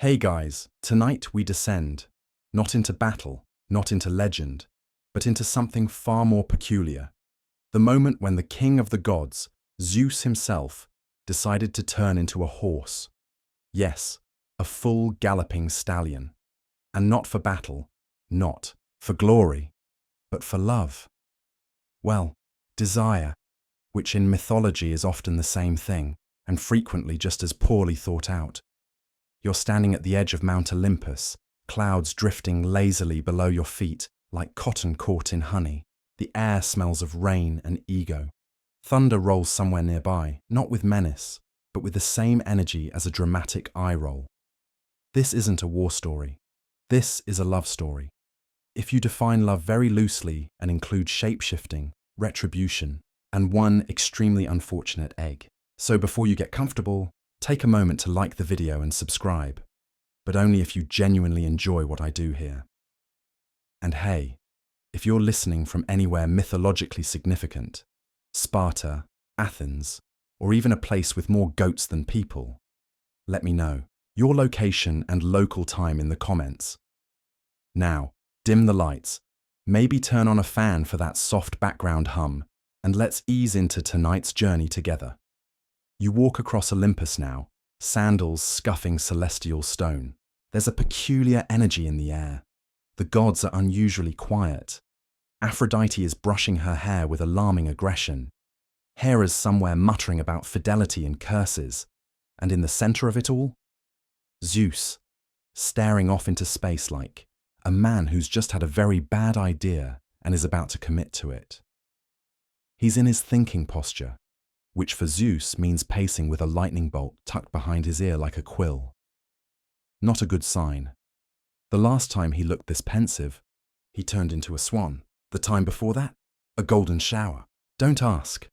Hey guys, tonight we descend, not into battle, not into legend, but into something far more peculiar. The moment when the king of the gods, Zeus himself, decided to turn into a horse. Yes, a full galloping stallion. And not for battle, not for glory, but for love. Well, desire, which in mythology is often the same thing, and frequently just as poorly thought out. You're standing at the edge of Mount Olympus, clouds drifting lazily below your feet like cotton caught in honey. The air smells of rain and ego. Thunder rolls somewhere nearby, not with menace, but with the same energy as a dramatic eye roll. This isn't a war story. This is a love story. If you define love very loosely and include shape-shifting, retribution, and one extremely unfortunate egg. So before you get comfortable, take a moment to like the video and subscribe, but only if you genuinely enjoy what I do here. And hey, if you're listening from anywhere mythologically significant, Sparta, Athens, or even a place with more goats than people, let me know your location and local time in the comments. Now, dim the lights, maybe turn on a fan for that soft background hum, and let's ease into tonight's journey together. You walk across Olympus now, sandals scuffing celestial stone. There's a peculiar energy in the air. The gods are unusually quiet. Aphrodite is brushing her hair with alarming aggression. Hera's somewhere muttering about fidelity and curses. And in the center of it all, Zeus, staring off into space like a man who's just had a very bad idea and is about to commit to it. He's in his thinking posture, which for Zeus means pacing with a lightning bolt tucked behind his ear like a quill. Not a good sign. The last time he looked this pensive, he turned into a swan. The time before that, a golden shower. Don't ask.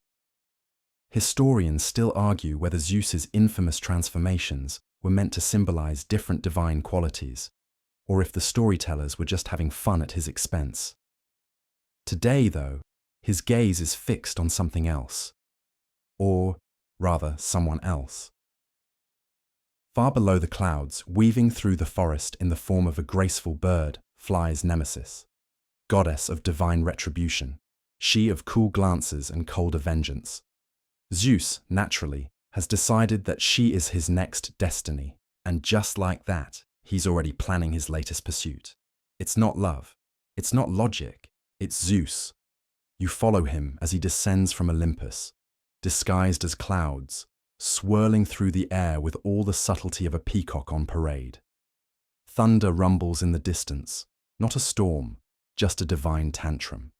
Historians still argue whether Zeus's infamous transformations were meant to symbolize different divine qualities, or if the storytellers were just having fun at his expense. Today, though, his gaze is fixed on something else. Or, rather, someone else. Far below the clouds, weaving through the forest in the form of a graceful bird, flies Nemesis, goddess of divine retribution, she of cool glances and colder vengeance. Zeus, naturally, has decided that she is his next destiny, and just like that, he's already planning his latest pursuit. It's not love, it's not logic, it's Zeus. You follow him as he descends from Olympus, disguised as clouds, swirling through the air with all the subtlety of a peacock on parade. Thunder rumbles in the distance, not a storm, just a divine tantrum.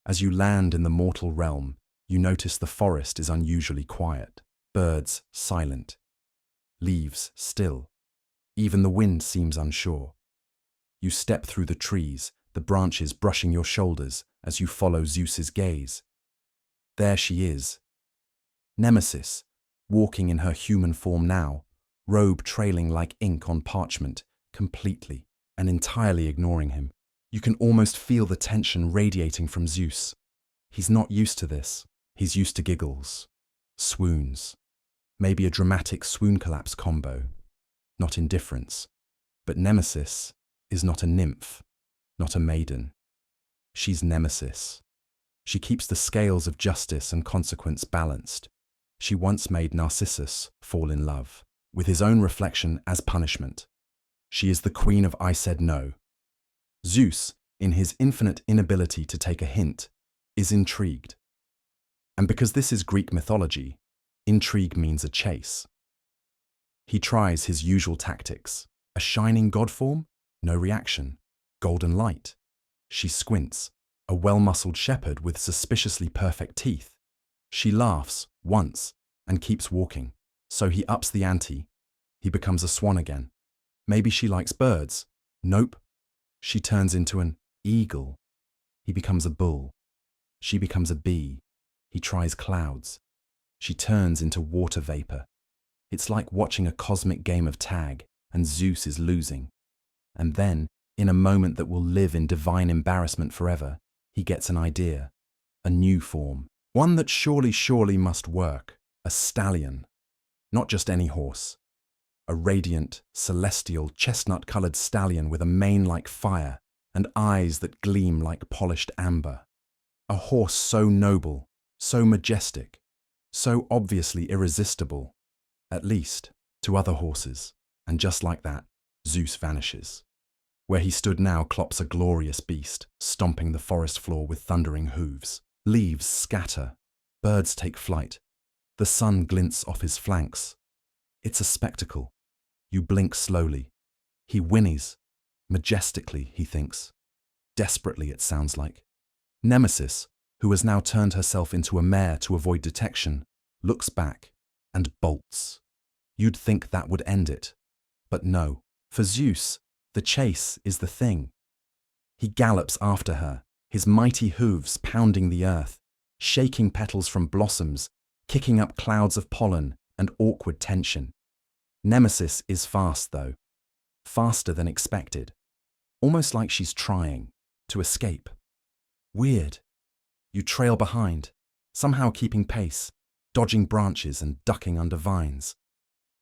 As you land in the mortal realm, you notice the forest is unusually quiet, birds silent, leaves still. Even the wind seems unsure. You step through the trees, the branches brushing your shoulders as you follow Zeus's gaze. There she is, Nemesis, walking in her human form now, robe trailing like ink on parchment, completely and entirely ignoring him. You can almost feel the tension radiating from Zeus. He's not used to this. He's used to giggles, swoons, maybe a dramatic swoon collapse combo. Not indifference. But Nemesis is not a nymph, not a maiden. She's Nemesis. She keeps the scales of justice and consequence balanced. She once made Narcissus fall in love, with his own reflection as punishment. She is the queen of I said no. Zeus, in his infinite inability to take a hint, is intrigued. And because this is Greek mythology, intrigue means a chase. He tries his usual tactics. A shining god form? No reaction. Golden light. She squints. A well-muscled shepherd with suspiciously perfect teeth. She laughs, once, and keeps walking. So he ups the ante. He becomes a swan again. Maybe she likes birds. Nope. She turns into an eagle. He becomes a bull. She becomes a bee. He tries clouds. She turns into water vapor. It's like watching a cosmic game of tag, and Zeus is losing. And then, in a moment that will live in divine embarrassment forever, he gets an idea. A new form. One that surely must work. A stallion. Not just any horse. a radiant, celestial, chestnut-colored stallion with a mane like fire and eyes that gleam like polished amber. A horse so noble, so majestic, so obviously irresistible, at least to other horses, and just like that, Zeus vanishes. Where he stood now clops a glorious beast, stomping the forest floor with thundering hooves. Leaves scatter, birds take flight, the sun glints off his flanks. It's a spectacle. You blink slowly. He whinnies, majestically, he thinks. Desperately, it sounds like. Nemesis, who has now turned herself into a mare to avoid detection, looks back and bolts. You'd think that would end it. But no, for Zeus, the chase is the thing. He gallops after her, his mighty hooves pounding the earth, shaking petals from blossoms, kicking up clouds of pollen and awkward tension. Nemesis is fast, though. Faster than expected. Almost like she's trying to escape. Weird. You trail behind, somehow keeping pace, dodging branches and ducking under vines.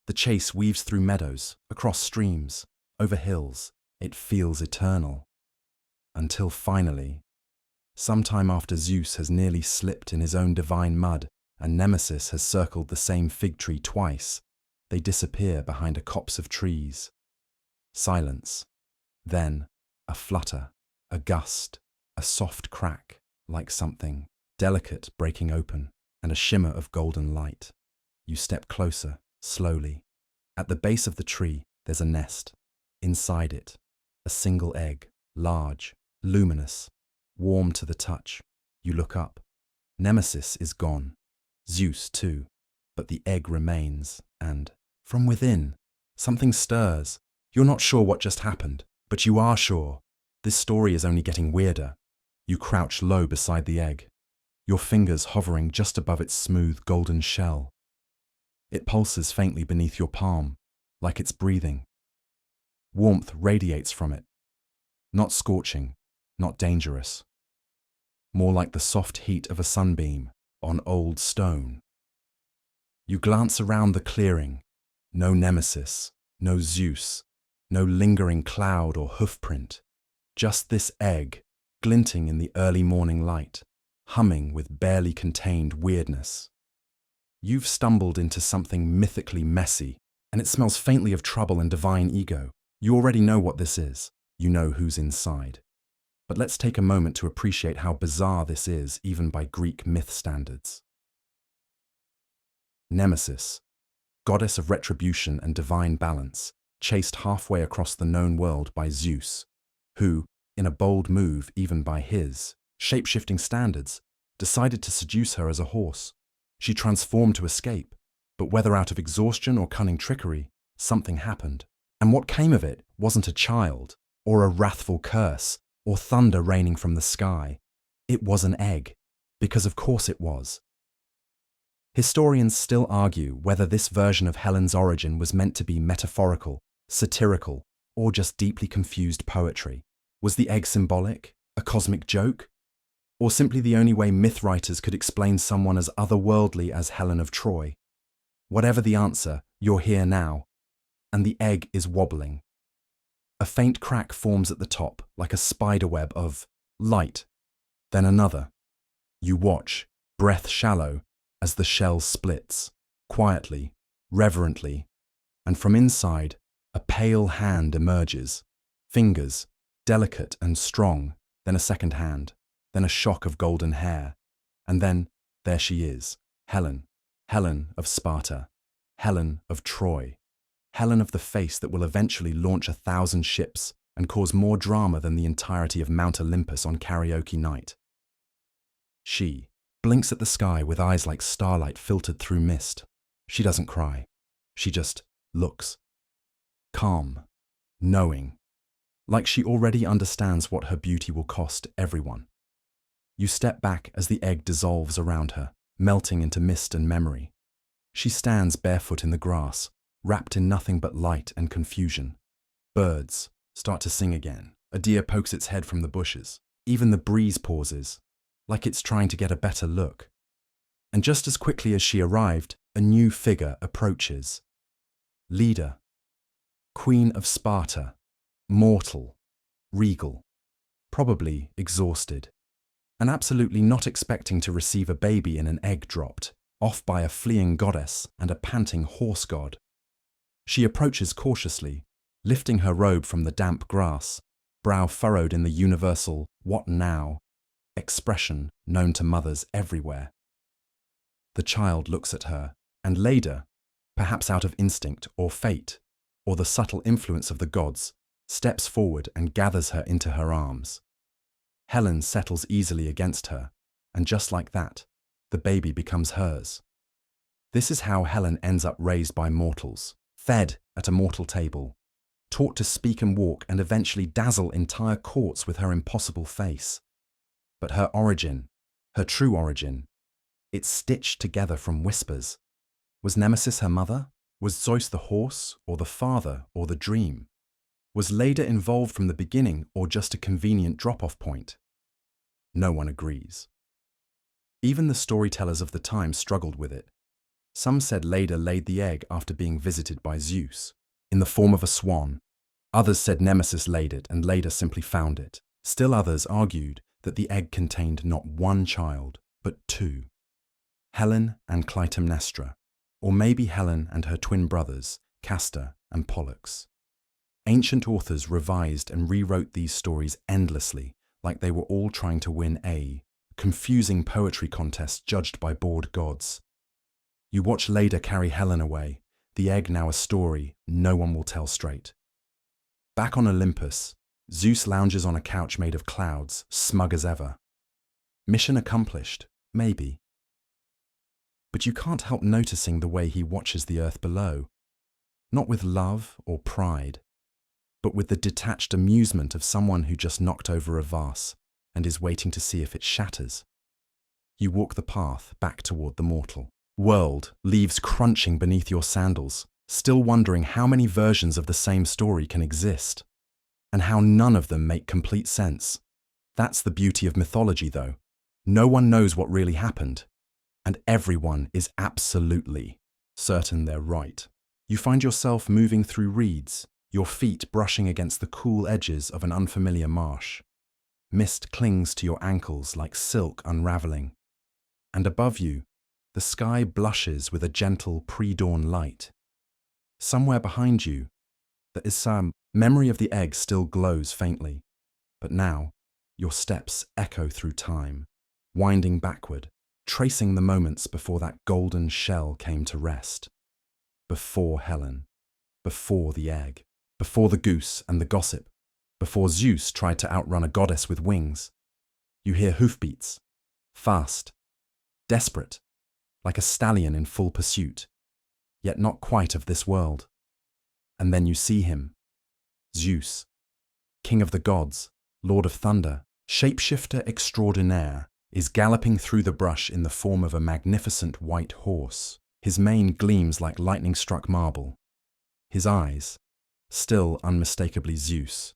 The chase weaves through meadows, across streams, over hills. It feels eternal. Until finally, sometime after Zeus has nearly slipped in his own divine mud and Nemesis has circled the same fig tree twice, they disappear behind a copse of trees. Silence. Then, a flutter, a gust, a soft crack, like something delicate breaking open, and a shimmer of golden light. You step closer, slowly. At the base of the tree, there's a nest. Inside it, a single egg, large, luminous, warm to the touch. You look up. Nemesis is gone. Zeus too. But the egg remains, and from within, something stirs. You're not sure what just happened, but you are sure. This story is only getting weirder. You crouch low beside the egg, your fingers hovering just above its smooth golden shell. It pulses faintly beneath your palm, like it's breathing. Warmth radiates from it. Not scorching, not dangerous. More like the soft heat of a sunbeam on old stone. You glance around the clearing. No Nemesis, no Zeus, no lingering cloud or hoofprint. Just this egg, glinting in the early morning light, humming with barely contained weirdness. You've stumbled into something mythically messy, and it smells faintly of trouble and divine ego. You already know what this is. You know who's inside. But let's take a moment to appreciate how bizarre this is, even by Greek myth standards. Nemesis, goddess of retribution and divine balance, chased halfway across the known world by Zeus, who, in a bold move even by his shape-shifting standards, decided to seduce her as a horse. She transformed to escape, but whether out of exhaustion or cunning trickery, something happened. And what came of it wasn't a child, or a wrathful curse, or thunder raining from the sky. It was an egg, because of course it was. Historians still argue whether this version of Helen's origin was meant to be metaphorical, satirical, or just deeply confused poetry. Was the egg symbolic, a cosmic joke, or simply the only way myth writers could explain someone as otherworldly as Helen of Troy? Whatever the answer, you're here now, and the egg is wobbling. A faint crack forms at the top, like a spiderweb of light, then another. You watch, breath shallow, as the shell splits, quietly, reverently, and from inside, a pale hand emerges, fingers, delicate and strong, then a second hand, then a shock of golden hair, and then there she is, Helen, Helen of Sparta, Helen of Troy, Helen of the face that will eventually launch 1,000 ships and cause more drama than the entirety of Mount Olympus on karaoke night. She blinks at the sky with eyes like starlight filtered through mist. She doesn't cry. She just looks. Calm, knowing, like she already understands what her beauty will cost everyone. You step back as the egg dissolves around her, melting into mist and memory. She stands barefoot in the grass, wrapped in nothing but light and confusion. Birds start to sing again. A deer pokes its head from the bushes. Even the breeze pauses, like it's trying to get a better look. And just as quickly as she arrived, a new figure approaches. Leader, Queen of Sparta, mortal, regal, probably exhausted, and absolutely not expecting to receive a baby in an egg dropped off by a fleeing goddess and a panting horse god. She approaches cautiously, lifting her robe from the damp grass, brow furrowed in the universal "what now" expression known to mothers everywhere. The child looks at her, and Leda, perhaps out of instinct or fate, or the subtle influence of the gods, steps forward and gathers her into her arms. Helen settles easily against her, and just like that, the baby becomes hers. This is how Helen ends up raised by mortals, fed at a mortal table, taught to speak and walk and eventually dazzle entire courts with her impossible face. But her origin, her true origin, it's stitched together from whispers. Was Nemesis her mother? Was Zeus the horse, or the father, or the dream? Was Leda involved from the beginning, or just a convenient drop-off point? No one agrees. Even the storytellers of the time struggled with it. Some said Leda laid the egg after being visited by Zeus, in the form of a swan. Others said Nemesis laid it and Leda simply found it. Still others argued that the egg contained not one child, but two. Helen and Clytemnestra, or maybe Helen and her twin brothers, Castor and Pollux. Ancient authors revised and rewrote these stories endlessly, like they were all trying to win a confusing poetry contest judged by bored gods. You watch Leda carry Helen away, the egg now a story no one will tell straight. Back on Olympus, Zeus lounges on a couch made of clouds, smug as ever. Mission accomplished, maybe. But you can't help noticing the way he watches the earth below, not with love or pride, but with the detached amusement of someone who just knocked over a vase and is waiting to see if it shatters. You walk the path back toward the mortal world, leaves crunching beneath your sandals, still wondering how many versions of the same story can exist, and how none of them make complete sense. That's the beauty of mythology, though. No one knows what really happened, and everyone is absolutely certain they're right. You find yourself moving through reeds, your feet brushing against the cool edges of an unfamiliar marsh. Mist clings to your ankles like silk unraveling, and above you, the sky blushes with a gentle pre-dawn light. Somewhere behind you, the Isam memory of the egg still glows faintly, but now your steps echo through time, winding backward, tracing the moments before that golden shell came to rest. Before Helen, before the egg, before the goose and the gossip, before Zeus tried to outrun a goddess with wings. You hear hoofbeats, fast, desperate, like a stallion in full pursuit, yet not quite of this world. And then you see him, Zeus, king of the gods, lord of thunder, shapeshifter extraordinaire, is galloping through the brush in the form of a magnificent white horse. His mane gleams like lightning-struck marble. His eyes, still unmistakably Zeus,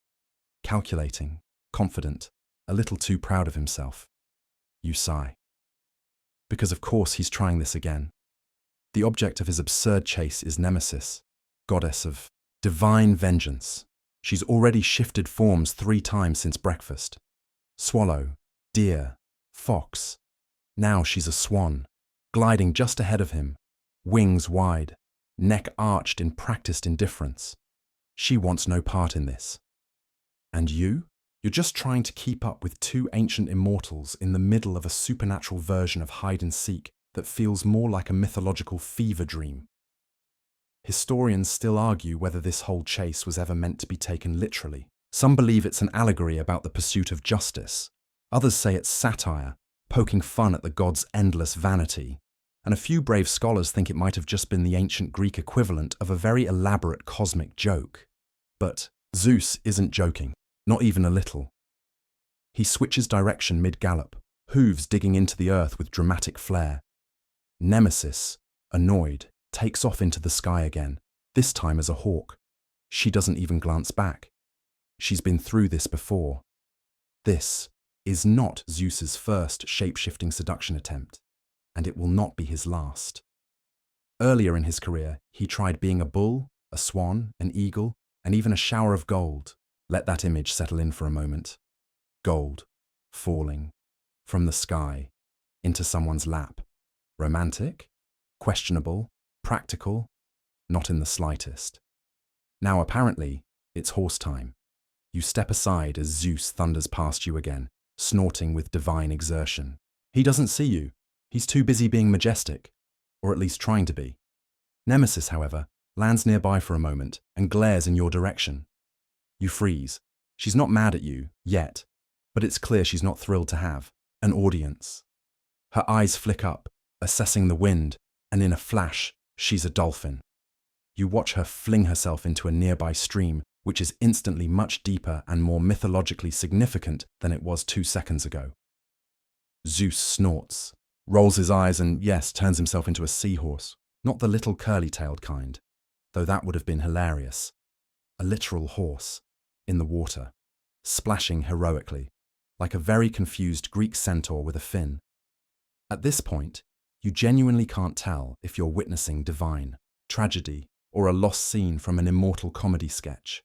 calculating, confident, a little too proud of himself. You sigh. Because of course he's trying this again. The object of his absurd chase is Nemesis, goddess of divine vengeance. She's already shifted forms 3 times since breakfast. Swallow, deer, fox. Now she's a swan, gliding just ahead of him, wings wide, neck arched in practiced indifference. She wants no part in this. And you? You're just trying to keep up with 2 ancient immortals in the middle of a supernatural version of hide and seek that feels more like a mythological fever dream. Historians still argue whether this whole chase was ever meant to be taken literally. Some believe it's an allegory about the pursuit of justice. Others say it's satire, poking fun at the gods' endless vanity. And a few brave scholars think it might have just been the ancient Greek equivalent of a very elaborate cosmic joke. But Zeus isn't joking, not even a little. He switches direction mid-gallop, hooves digging into the earth with dramatic flair. Nemesis, annoyed, takes off into the sky again, this time as a hawk. She doesn't even glance back. She's been through this before. This is not Zeus's first shape-shifting seduction attempt, and it will not be his last. Earlier in his career, he tried being a bull, a swan, an eagle, and even a shower of gold. Let that image settle in for a moment. Gold, falling, from the sky, into someone's lap. Romantic? Questionable? Practical? Not in the slightest. Now apparently, it's horse time. You step aside as Zeus thunders past you again, snorting with divine exertion. He doesn't see you. He's too busy being majestic, or at least trying to be. Nemesis, however, lands nearby for a moment and glares in your direction. You freeze. She's not mad at you, yet, but it's clear she's not thrilled to have an audience. Her eyes flick up, assessing the wind, and in a flash, she's a dolphin. You watch her fling herself into a nearby stream, which is instantly much deeper and more mythologically significant than it was 2 seconds ago. Zeus snorts, rolls his eyes and, yes, turns himself into a seahorse. Not the little curly-tailed kind, though that would have been hilarious. A literal horse, in the water, splashing heroically, like a very confused Greek centaur with a fin. At this point, you genuinely can't tell if you're witnessing divine, tragedy, or a lost scene from an immortal comedy sketch.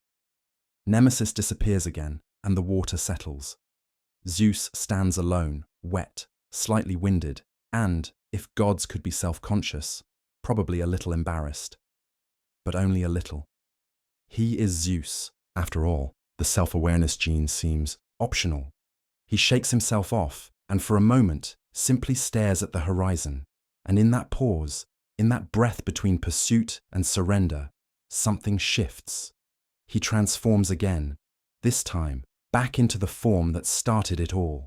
Nemesis disappears again, and the water settles. Zeus stands alone, wet, slightly winded, and, if gods could be self-conscious, probably a little embarrassed. But only a little. He is Zeus. After all, the self-awareness gene seems optional. He shakes himself off, and for a moment, simply stares at the horizon. And in that pause, in that breath between pursuit and surrender, something shifts. He transforms again, this time back into the form that started it all.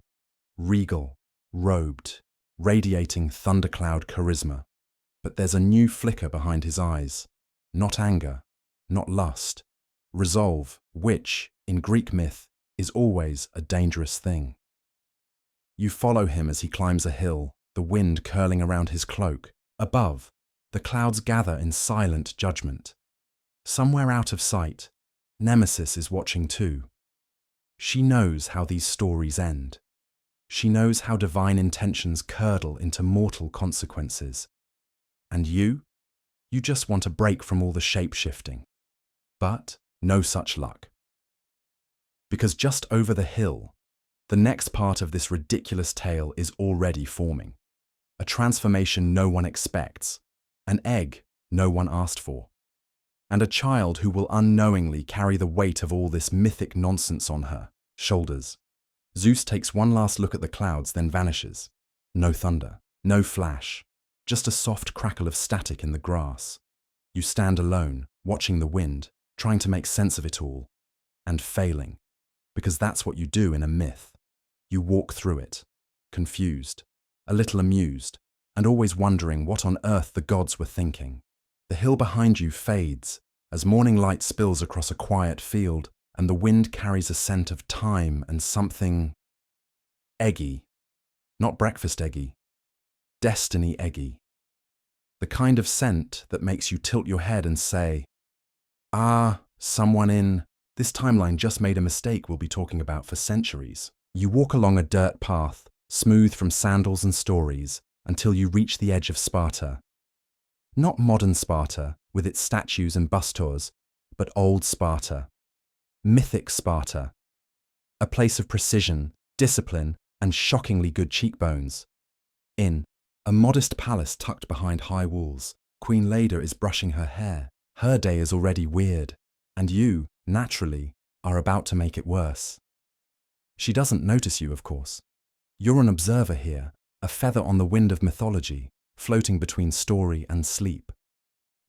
Regal, robed, radiating thundercloud charisma. But there's a new flicker behind his eyes. Not anger, not lust. Resolve, which, in Greek myth, is always a dangerous thing. You follow him as he climbs a hill, the wind curling around his cloak. Above, the clouds gather in silent judgment. Somewhere out of sight, Nemesis is watching too. She knows how these stories end. She knows how divine intentions curdle into mortal consequences. And you just want a break from all the shape-shifting. But no such luck. Because just over the hill, the next part of this ridiculous tale is already forming. A transformation no one expects, an egg no one asked for, and a child who will unknowingly carry the weight of all this mythic nonsense on her shoulders. Zeus takes one last look at the clouds, then vanishes. No thunder, no flash, just a soft crackle of static in the grass. You stand alone, watching the wind, trying to make sense of it all, and failing, because that's what you do in a myth. You walk through it, confused, a little amused, and always wondering what on earth the gods were thinking. The hill behind you fades as morning light spills across a quiet field, and the wind carries a scent of time and something eggy. Not breakfast eggy, destiny eggy. The kind of scent that makes you tilt your head and say, someone in this timeline just made a mistake we'll be talking about for centuries. You walk along a dirt path, smooth from sandals and stories, until you reach the edge of Sparta. Not modern Sparta, with its statues and bus tours, but old Sparta. Mythic Sparta. A place of precision, discipline, and shockingly good cheekbones. In a modest palace tucked behind high walls, Queen Leda is brushing her hair. Her day is already weird, and you, naturally, are about to make it worse. She doesn't notice you, of course. You're an observer here, a feather on the wind of mythology, floating between story and sleep.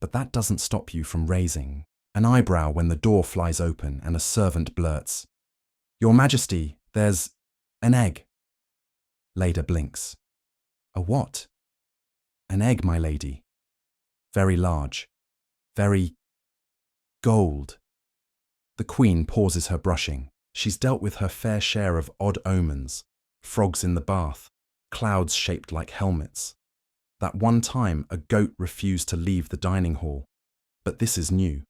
But that doesn't stop you from raising an eyebrow when the door flies open and a servant blurts, "Your Majesty, there's an egg." Leda blinks. "A what?" "An egg, my lady. Very large. Very gold." The Queen pauses her brushing. She's dealt with her fair share of odd omens, frogs in the bath, clouds shaped like helmets. That one time a goat refused to leave the dining hall. But this is new.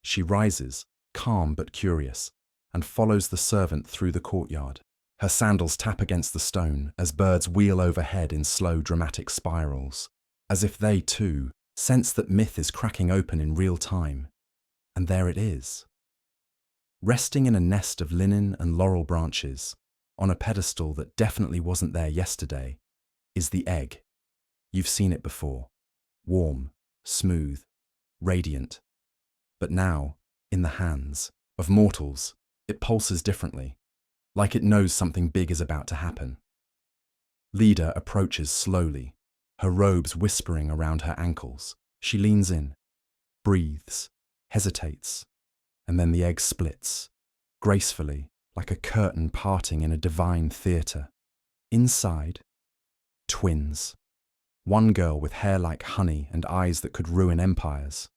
She rises, calm but curious, and follows the servant through the courtyard. Her sandals tap against the stone as birds wheel overhead in slow dramatic spirals, as if they, too, sense that myth is cracking open in real time. And there it is. resting in a nest of linen and laurel branches, on a pedestal that definitely wasn't there yesterday, is the egg. You've seen it before. Warm, smooth, radiant. But now, in the hands of mortals, it pulses differently, like it knows something big is about to happen. Leader approaches slowly, her robes whispering around her ankles. She leans in, breathes, hesitates, and then the egg splits, gracefully, like a curtain parting in a divine theatre. Inside, twins. One girl with hair like honey and eyes that could ruin empires,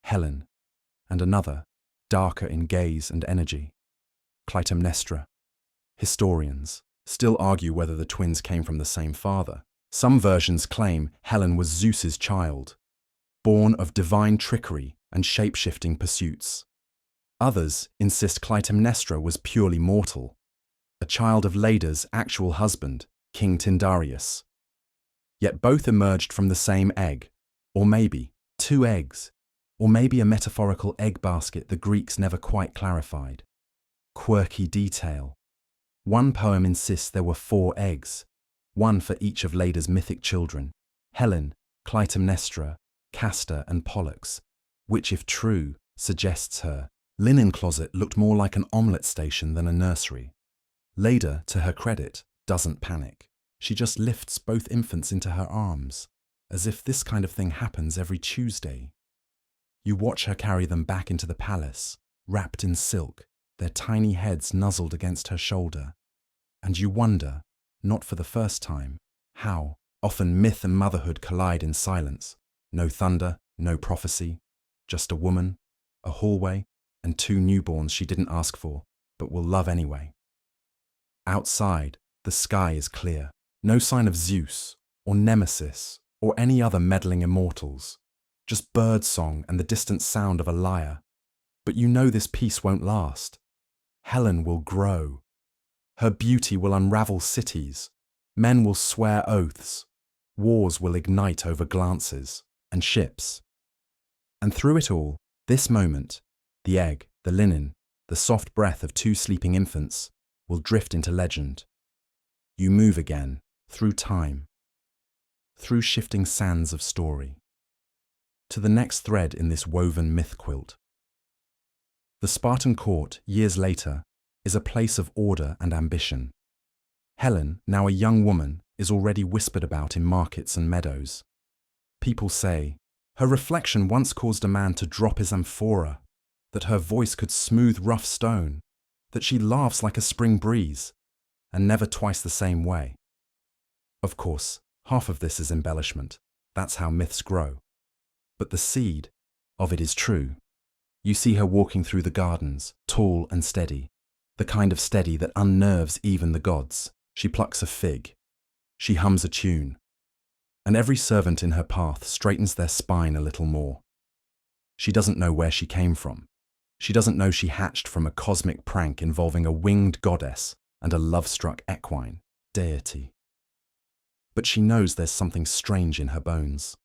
Helen, and another, darker in gaze and energy, Clytemnestra. Historians still argue whether the twins came from the same father. Some versions claim Helen was Zeus's child, born of divine trickery and shape-shifting pursuits. Others insist Clytemnestra was purely mortal, a child of Leda's actual husband, King Tyndareus. Yet both emerged from the same egg, or maybe two eggs, or maybe a metaphorical egg basket the Greeks never quite clarified. Quirky detail. One poem insists there were 4 eggs, one for each of Leda's mythic children, Helen, Clytemnestra, Castor and Pollux, which, if true, suggests her linen closet looked more like an omelette station than a nursery. Leda, to her credit, doesn't panic. She just lifts both infants into her arms, as if this kind of thing happens every Tuesday. You watch her carry them back into the palace, wrapped in silk, their tiny heads nuzzled against her shoulder. And you wonder, not for the first time, how often myth and motherhood collide in silence. No thunder, no prophecy, just a woman, a hallway, and 2 newborns she didn't ask for, but will love anyway. Outside, the sky is clear. No sign of Zeus, or Nemesis, or any other meddling immortals. Just birdsong and the distant sound of a lyre. But you know this peace won't last. Helen will grow. Her beauty will unravel cities. Men will swear oaths. Wars will ignite over glances and ships. And through it all, this moment, the egg, the linen, the soft breath of 2 sleeping infants, will drift into legend. You move again, through time, through shifting sands of story, to the next thread in this woven myth quilt. The Spartan court, years later, is a place of order and ambition. Helen, now a young woman, is already whispered about in markets and meadows. People say, her reflection once caused a man to drop his amphora, that her voice could smooth rough stone, that she laughs like a spring breeze, and never twice the same way. Of course, half of this is embellishment. That's how myths grow. But the seed of it is true. You see her walking through the gardens, tall and steady, the kind of steady that unnerves even the gods. She plucks a fig. She hums a tune. And every servant in her path straightens their spine a little more. She doesn't know where she came from. She doesn't know she hatched from a cosmic prank involving a winged goddess and a love-struck equine, deity. But she knows there's something strange in her bones.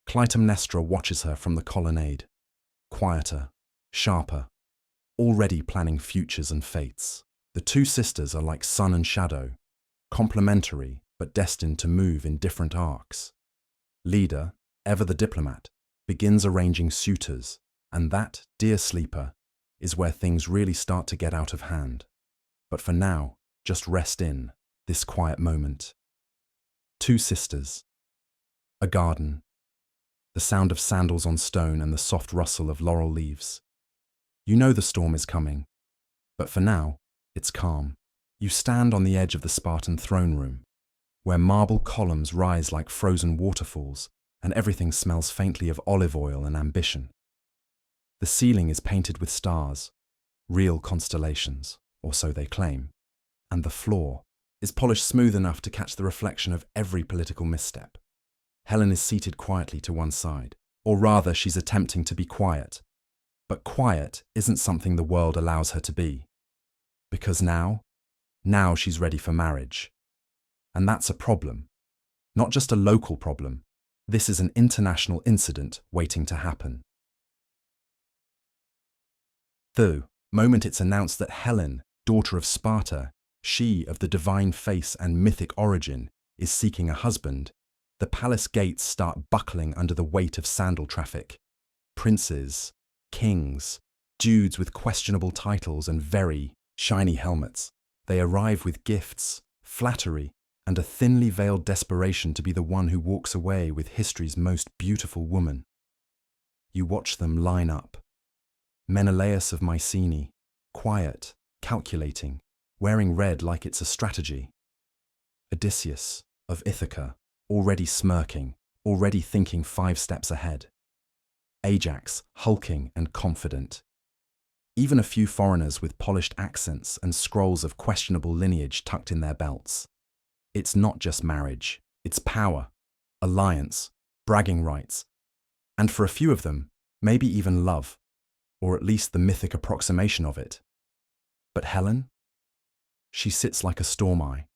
Clytemnestra watches her from the colonnade, quieter, sharper, already planning futures and fates. The 2 sisters are like sun and shadow, complementary but destined to move in different arcs. Leda, ever the diplomat, begins arranging suitors, and that, dear sleeper, is where things really start to get out of hand. But for now, just rest in this quiet moment. 2 sisters. A garden. The sound of sandals on stone and the soft rustle of laurel leaves. You know the storm is coming, but for now, it's calm. You stand on the edge of the Spartan throne room, where marble columns rise like frozen waterfalls and everything smells faintly of olive oil and ambition. The ceiling is painted with stars, real constellations, or so they claim, and the floor is polished smooth enough to catch the reflection of every political misstep. Helen is seated quietly to one side, or rather she's attempting to be quiet. But quiet isn't something the world allows her to be. Because now she's ready for marriage. And that's a problem. Not just a local problem. This is an international incident waiting to happen. Though, Moment it's announced that Helen, daughter of Sparta, she of the divine face and mythic origin, is seeking a husband, the palace gates start buckling under the weight of sandal traffic. Princes, kings, dudes with questionable titles and very shiny helmets. They arrive with gifts, flattery, and a thinly veiled desperation to be the one who walks away with history's most beautiful woman. You watch them line up. Menelaus of Mycenae, quiet, calculating, wearing red like it's a strategy. Odysseus of Ithaca, already smirking, already thinking 5 steps ahead. Ajax, hulking and confident. Even a few foreigners with polished accents and scrolls of questionable lineage tucked in their belts. It's not just marriage, it's power, alliance, bragging rights, and for a few of them, maybe even love, or at least the mythic approximation of it. But Helen? She sits like a storm eye,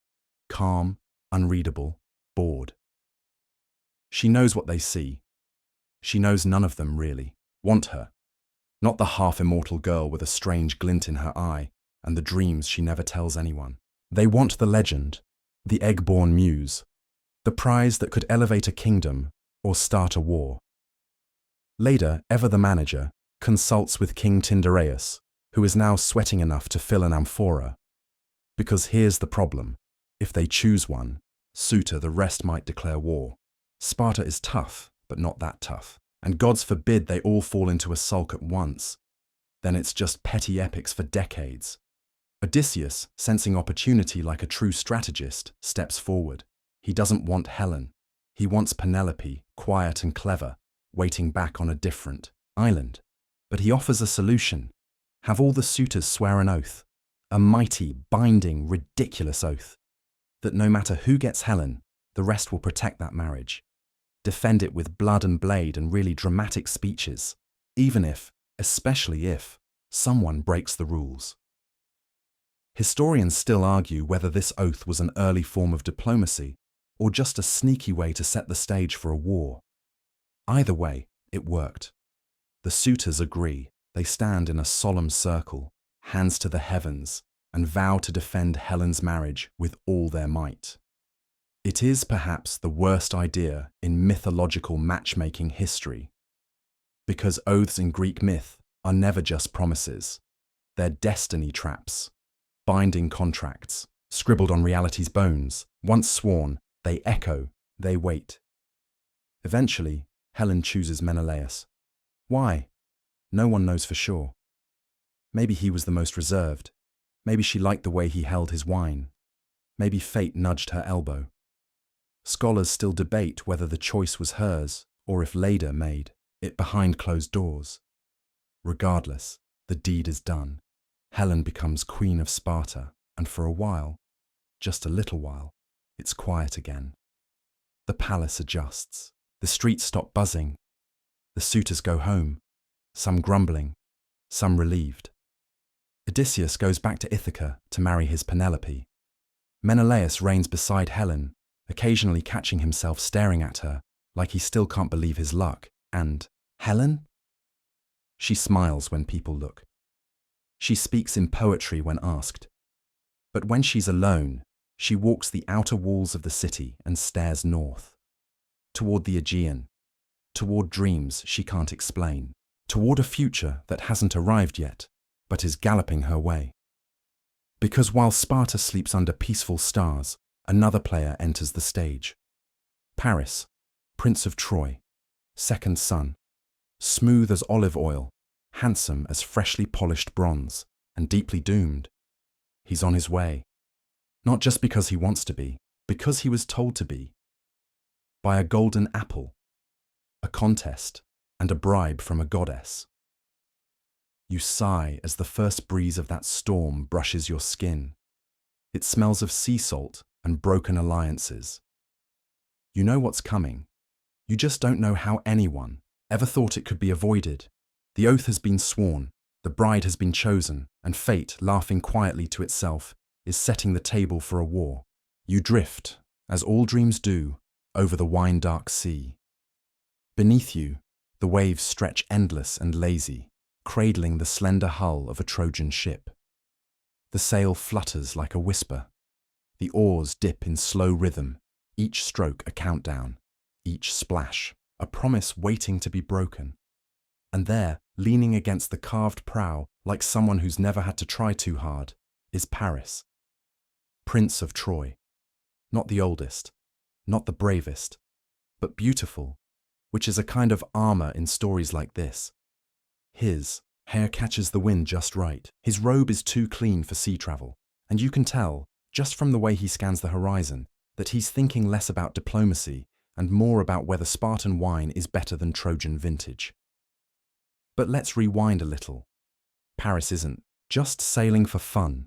calm, unreadable, bored. She knows what they see. She knows none of them, really, want her. Not the half-immortal girl with a strange glint in her eye and the dreams she never tells anyone. They want the legend, the egg-born muse, the prize that could elevate a kingdom or start a war. Leda, ever the manager, consults with King Tyndareus, who is now sweating enough to fill an amphora. Because here's the problem. If they choose one suitor, the rest might declare war. Sparta is tough, but not that tough. And gods forbid they all fall into a sulk at once. Then it's just petty epics for decades. Odysseus, sensing opportunity like a true strategist, steps forward. He doesn't want Helen. He wants Penelope, quiet and clever, waiting back on a different island. But he offers a solution. Have all the suitors swear an oath. A mighty, binding, ridiculous oath. That no matter who gets Helen, the rest will protect that marriage. Defend it with blood and blade and really dramatic speeches, even if, especially if, someone breaks the rules. Historians still argue whether this oath was an early form of diplomacy or just a sneaky way to set the stage for a war. Either way, it worked. The suitors agree. They stand in a solemn circle, hands to the heavens, and vow to defend Helen's marriage with all their might. It is perhaps the worst idea in mythological matchmaking history, because oaths in Greek myth are never just promises. They're destiny traps, binding contracts, scribbled on reality's bones. Once sworn, they echo, they wait. Eventually, Helen chooses Menelaus. Why? No one knows for sure. Maybe he was the most reserved. Maybe she liked the way he held his wine. Maybe fate nudged her elbow. Scholars still debate whether the choice was hers or if Leda made it behind closed doors. Regardless, the deed is done. Helen becomes Queen of Sparta, and for a while, just a little while, it's quiet again. The palace adjusts. The streets stop buzzing. The suitors go home, some grumbling, some relieved. Odysseus goes back to Ithaca to marry his Penelope. Menelaus reigns beside Helen, occasionally catching himself staring at her like he still can't believe his luck. And Helen? She smiles when people look. She speaks in poetry when asked. But when she's alone, she walks the outer walls of the city and stares north, toward the Aegean, toward dreams she can't explain, toward a future that hasn't arrived yet, but is galloping her way. Because while Sparta sleeps under peaceful stars, another player enters the stage. Paris, Prince of Troy, second son, smooth as olive oil, handsome as freshly polished bronze, and deeply doomed. He's on his way. Not just because he wants to be, because he was told to be. By a golden apple, a contest, and a bribe from a goddess. You sigh as the first breeze of that storm brushes your skin. It smells of sea salt and broken alliances. You know what's coming. You just don't know how anyone ever thought it could be avoided. The oath has been sworn, the bride has been chosen, and fate, laughing quietly to itself, is setting the table for a war. You drift, as all dreams do, over the wine-dark sea. Beneath you, the waves stretch endless and lazy, cradling the slender hull of a Trojan ship. The sail flutters like a whisper. The oars dip in slow rhythm, each stroke a countdown, each splash a promise waiting to be broken. And there, leaning against the carved prow, like someone who's never had to try too hard, is Paris, Prince of Troy. Not the oldest, not the bravest, but beautiful, which is a kind of armor in stories like this. His hair catches the wind just right. His robe is too clean for sea travel, and you can tell, just from the way he scans the horizon, that he's thinking less about diplomacy and more about whether Spartan wine is better than Trojan vintage. But let's rewind a little. Paris isn't just sailing for fun.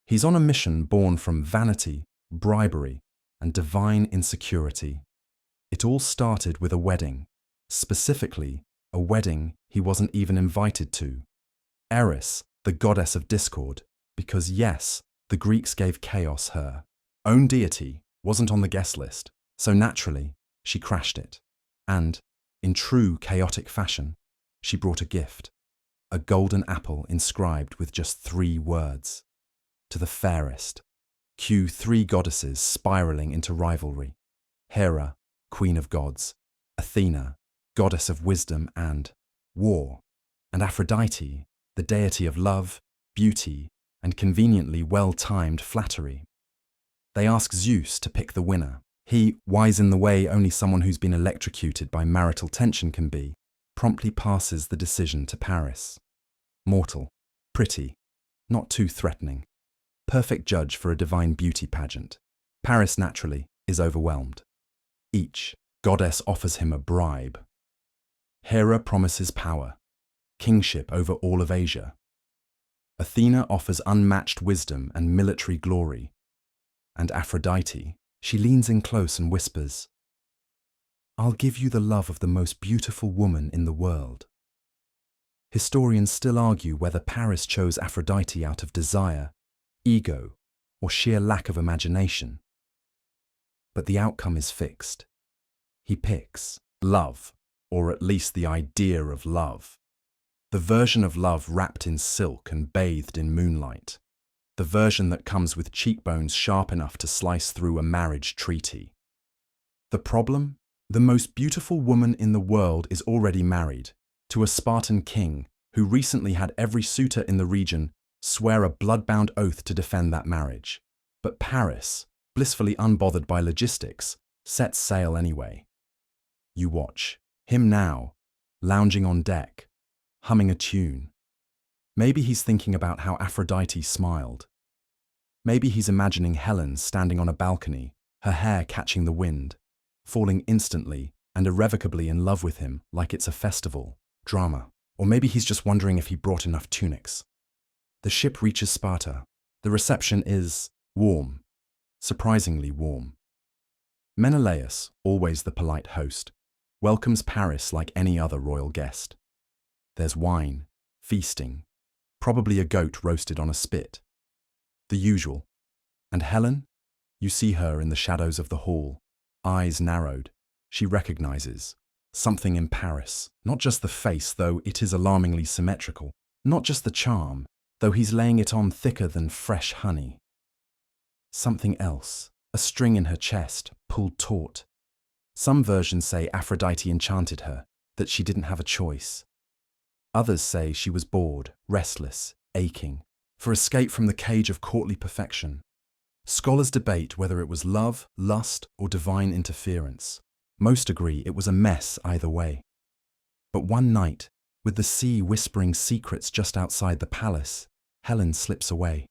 He's on a mission born from vanity, bribery, and divine insecurity. It all started with a wedding, specifically a wedding he wasn't even invited to. Eris, the goddess of discord, because yes, the Greeks gave chaos her own deity, wasn't on the guest list, so naturally, she crashed it. And, in true chaotic fashion, she brought a gift, a golden apple inscribed with just 3 words. To the fairest. Cue 3 goddesses spiraling into rivalry. Hera, queen of gods, Athena, goddess of wisdom and war, and Aphrodite, the deity of love, beauty, and conveniently well-timed flattery. They ask Zeus to pick the winner. He, wise in the way only someone who's been electrocuted by marital tension can be, promptly passes the decision to Paris. Mortal, pretty, not too threatening. Perfect judge for a divine beauty pageant. Paris, naturally, is overwhelmed. Each goddess offers him a bribe. Hera promises power, kingship over all of Asia. Athena offers unmatched wisdom and military glory. And Aphrodite, she leans in close and whispers, "I'll give you the love of the most beautiful woman in the world." Historians still argue whether Paris chose Aphrodite out of desire, ego, or sheer lack of imagination. But the outcome is fixed. He picks love, or at least the idea of love. The version of love wrapped in silk and bathed in moonlight. The version that comes with cheekbones sharp enough to slice through a marriage treaty. The problem? The most beautiful woman in the world is already married to a Spartan king who recently had every suitor in the region swear a blood-bound oath to defend that marriage. But Paris, blissfully unbothered by logistics, sets sail anyway. You watch him now, lounging on deck, humming a tune. Maybe he's thinking about how Aphrodite smiled. Maybe he's imagining Helen standing on a balcony, her hair catching the wind, falling instantly and irrevocably in love with him like it's a festival, drama. Or maybe he's just wondering if he brought enough tunics. The ship reaches Sparta. The reception is warm, surprisingly warm. Menelaus, always the polite host, welcomes Paris like any other royal guest. There's wine, feasting, probably a goat roasted on a spit. The usual. And Helen? You see her in the shadows of the hall, eyes narrowed. She recognizes something in Paris. Not just the face, though it is alarmingly symmetrical. Not just the charm, though he's laying it on thicker than fresh honey. Something else. A string in her chest, pulled taut. Some versions say Aphrodite enchanted her, that she didn't have a choice. Others say she was bored, restless, aching, for escape from the cage of courtly perfection. Scholars debate whether it was love, lust, or divine interference. Most agree it was a mess either way. But one night, with the sea whispering secrets just outside the palace, Helen slips away.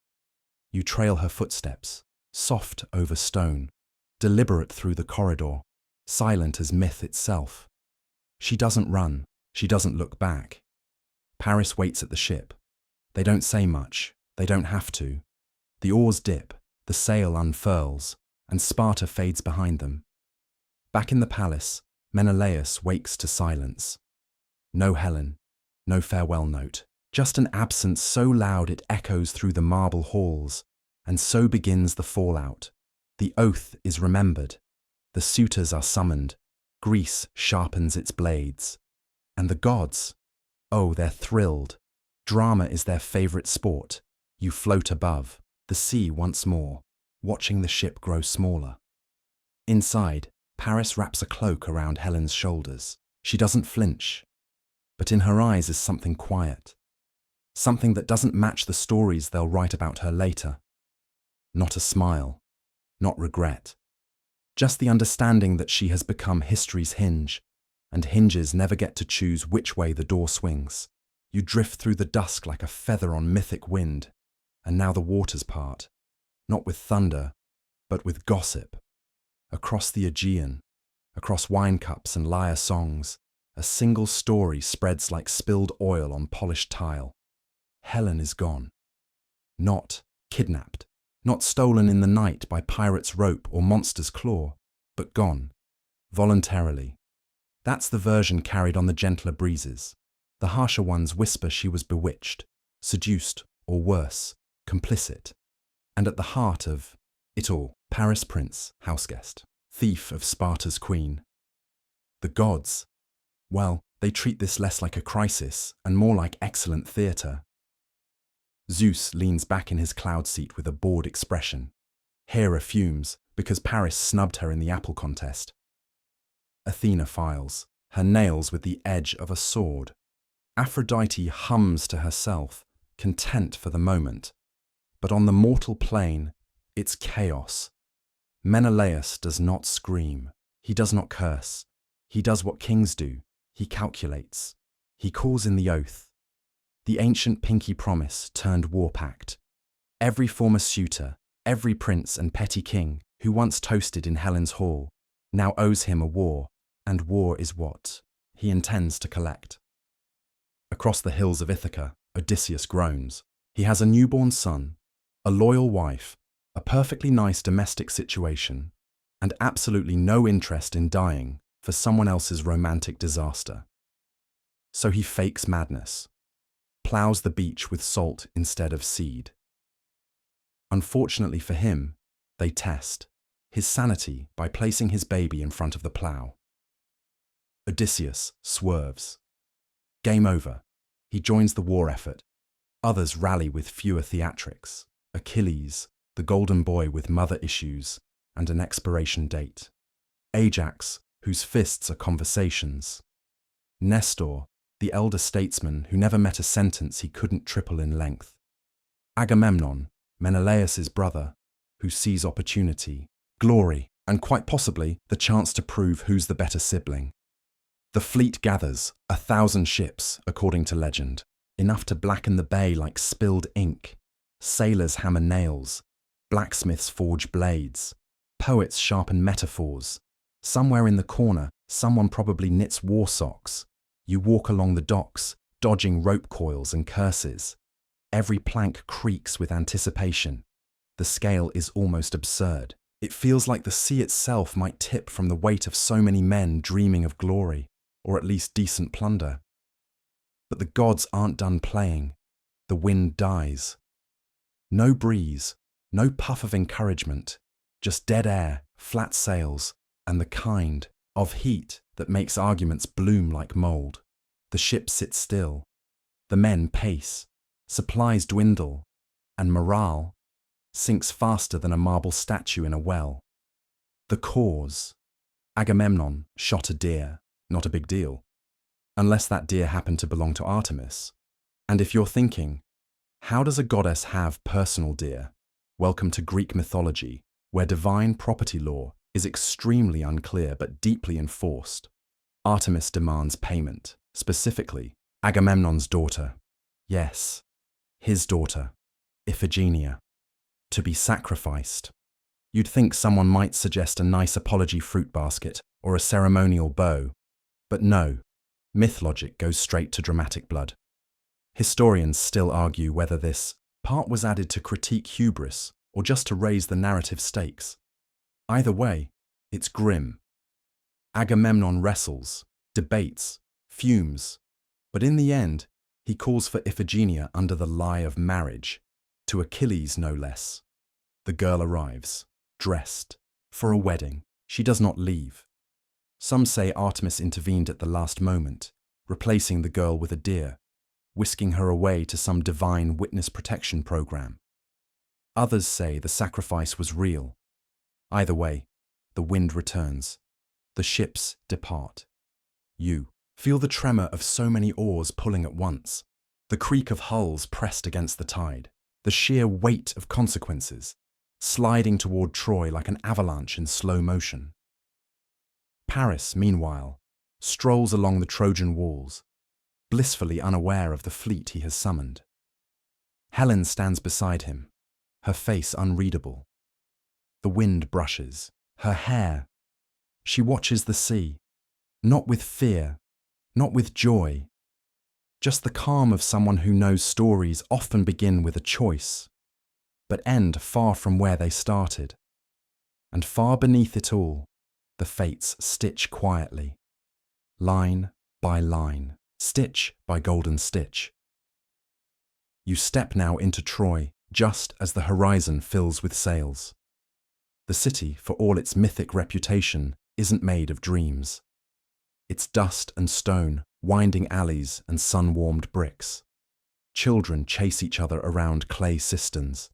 You trail her footsteps, soft over stone, deliberate through the corridor, silent as myth itself. She doesn't run, she doesn't look back. Paris waits at the ship. They don't say much, they don't have to. The oars dip, the sail unfurls, and Sparta fades behind them. Back in the palace, Menelaus wakes to silence. No Helen, no farewell note, just an absence so loud it echoes through the marble halls, and so begins the fallout. The oath is remembered. The suitors are summoned. Greece sharpens its blades. And the gods? Oh, they're thrilled. Drama is their favorite sport. You float above, the sea once more, watching the ship grow smaller. Inside, Paris wraps a cloak around Helen's shoulders. She doesn't flinch, but in her eyes is something quiet. Something that doesn't match the stories they'll write about her later. Not a smile, not regret. Just the understanding that she has become history's hinge, and hinges never get to choose which way the door swings. You drift through the dusk like a feather on mythic wind, and now the waters part, not with thunder, but with gossip. Across the Aegean, across wine cups and lyre songs, a single story spreads like spilled oil on polished tile. Helen is gone. Not kidnapped, not stolen in the night by pirate's rope or monster's claw, but gone, voluntarily. That's the version carried on the gentler breezes. The harsher ones whisper she was bewitched, seduced, or worse, complicit. And at the heart of it all, Paris prince, houseguest, thief of Sparta's queen. The gods, well, they treat this less like a crisis and more like excellent theatre. Zeus leans back in his cloud seat with a bored expression. Hera fumes because Paris snubbed her in the apple contest. Athena files, her nails with the edge of a sword. Aphrodite hums to herself, content for the moment. But on the mortal plane, it's chaos. Menelaus does not scream. He does not curse. He does what kings do. He calculates. He calls in the oath. The ancient pinky promise turned war pact. Every former suitor, every prince and petty king who once toasted in Helen's hall, now owes him a war, and war is what he intends to collect. Across the hills of Ithaca, Odysseus groans. He has a newborn son, a loyal wife, a perfectly nice domestic situation, and absolutely no interest in dying for someone else's romantic disaster. So he fakes madness, plows the beach with salt instead of seed. Unfortunately for him, they test his sanity by placing his baby in front of the plow. Odysseus swerves. Game over. He joins the war effort. Others rally with fewer theatrics. Achilles, the golden boy with mother issues and an expiration date. Ajax, whose fists are conversations. Nestor, the elder statesman who never met a sentence he couldn't triple in length. Agamemnon, Menelaus's brother, who sees opportunity, glory, and quite possibly the chance to prove who's the better sibling. The fleet gathers, 1,000 ships, according to legend, enough to blacken the bay like spilled ink. Sailors hammer nails, blacksmiths forge blades, poets sharpen metaphors. Somewhere in the corner, someone probably knits war socks. You walk along the docks, dodging rope coils and curses. Every plank creaks with anticipation. The scale is almost absurd. It feels like the sea itself might tip from the weight of so many men dreaming of glory, or at least decent plunder. But the gods aren't done playing. The wind dies. No breeze, no puff of encouragement, just dead air, flat sails, and the kind of heat that makes arguments bloom like mold. The ship sits still. The men pace. Supplies dwindle. And morale sinks faster than a marble statue in a well. The cause. Agamemnon shot a deer. Not a big deal. Unless that deer happened to belong to Artemis. And if you're thinking, how does a goddess have personal deer? Welcome to Greek mythology, where divine property law is extremely unclear but deeply enforced. Artemis demands payment, specifically Agamemnon's daughter. Yes, his daughter, Iphigenia, to be sacrificed. You'd think someone might suggest a nice apology fruit basket or a ceremonial bow, but no, myth logic goes straight to dramatic blood. Historians still argue whether this part was added to critique hubris or just to raise the narrative stakes. Either way, it's grim. Agamemnon wrestles, debates, fumes, but in the end, he calls for Iphigenia under the lie of marriage, to Achilles no less. The girl arrives, dressed, for a wedding. She does not leave. Some say Artemis intervened at the last moment, replacing the girl with a deer. whisking her away to some divine witness protection program. Others say the sacrifice was real. Either way, the wind returns. The ships depart. You feel the tremor of so many oars pulling at once, the creak of hulls pressed against the tide, the sheer weight of consequences, sliding toward Troy like an avalanche in slow motion. Paris, meanwhile, strolls along the Trojan walls, blissfully unaware of the fleet he has summoned. Helen stands beside him, her face unreadable. The wind brushes her hair. She watches the sea, not with fear, not with joy, just the calm of someone who knows stories often begin with a choice, but end far from where they started. And far beneath it all, the fates stitch quietly, line by line, stitch by golden stitch. You step now into Troy, just as the horizon fills with sails. The city, for all its mythic reputation, isn't made of dreams. It's dust and stone, winding alleys and sun-warmed bricks. Children chase each other around clay cisterns.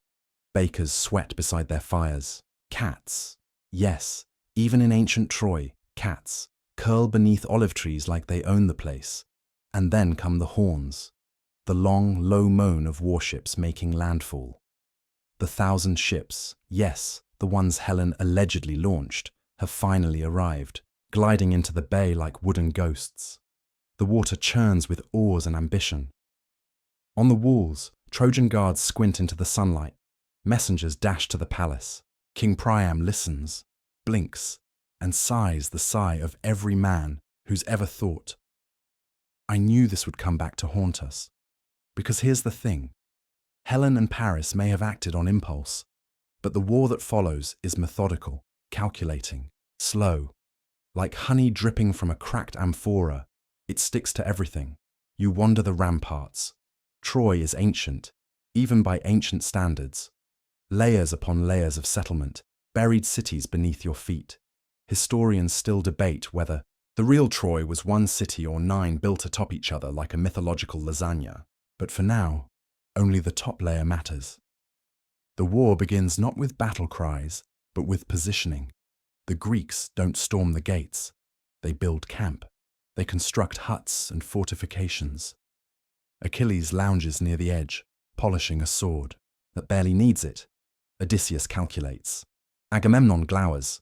Bakers sweat beside their fires. Cats, yes, even in ancient Troy, cats, curl beneath olive trees like they own the place. And then come the horns, the long, low moan of warships making landfall. The 1,000 ships, yes, the ones Helen allegedly launched, have finally arrived, gliding into the bay like wooden ghosts. The water churns with oars and ambition. On the walls, Trojan guards squint into the sunlight. Messengers dash to the palace. King Priam listens, blinks, and sighs the sigh of every man who's ever thought, I knew this would come back to haunt us. Because here's the thing. Helen and Paris may have acted on impulse, but the war that follows is methodical, calculating, slow. Like honey dripping from a cracked amphora, it sticks to everything. You wander the ramparts. Troy is ancient, even by ancient standards. Layers upon layers of settlement, buried cities beneath your feet. Historians still debate whether the real Troy was one city or 9 built atop each other like a mythological lasagna. But for now, only the top layer matters. The war begins not with battle cries, but with positioning. The Greeks don't storm the gates. They build camp. They construct huts and fortifications. Achilles lounges near the edge, polishing a sword that barely needs it. Odysseus calculates. Agamemnon glowers.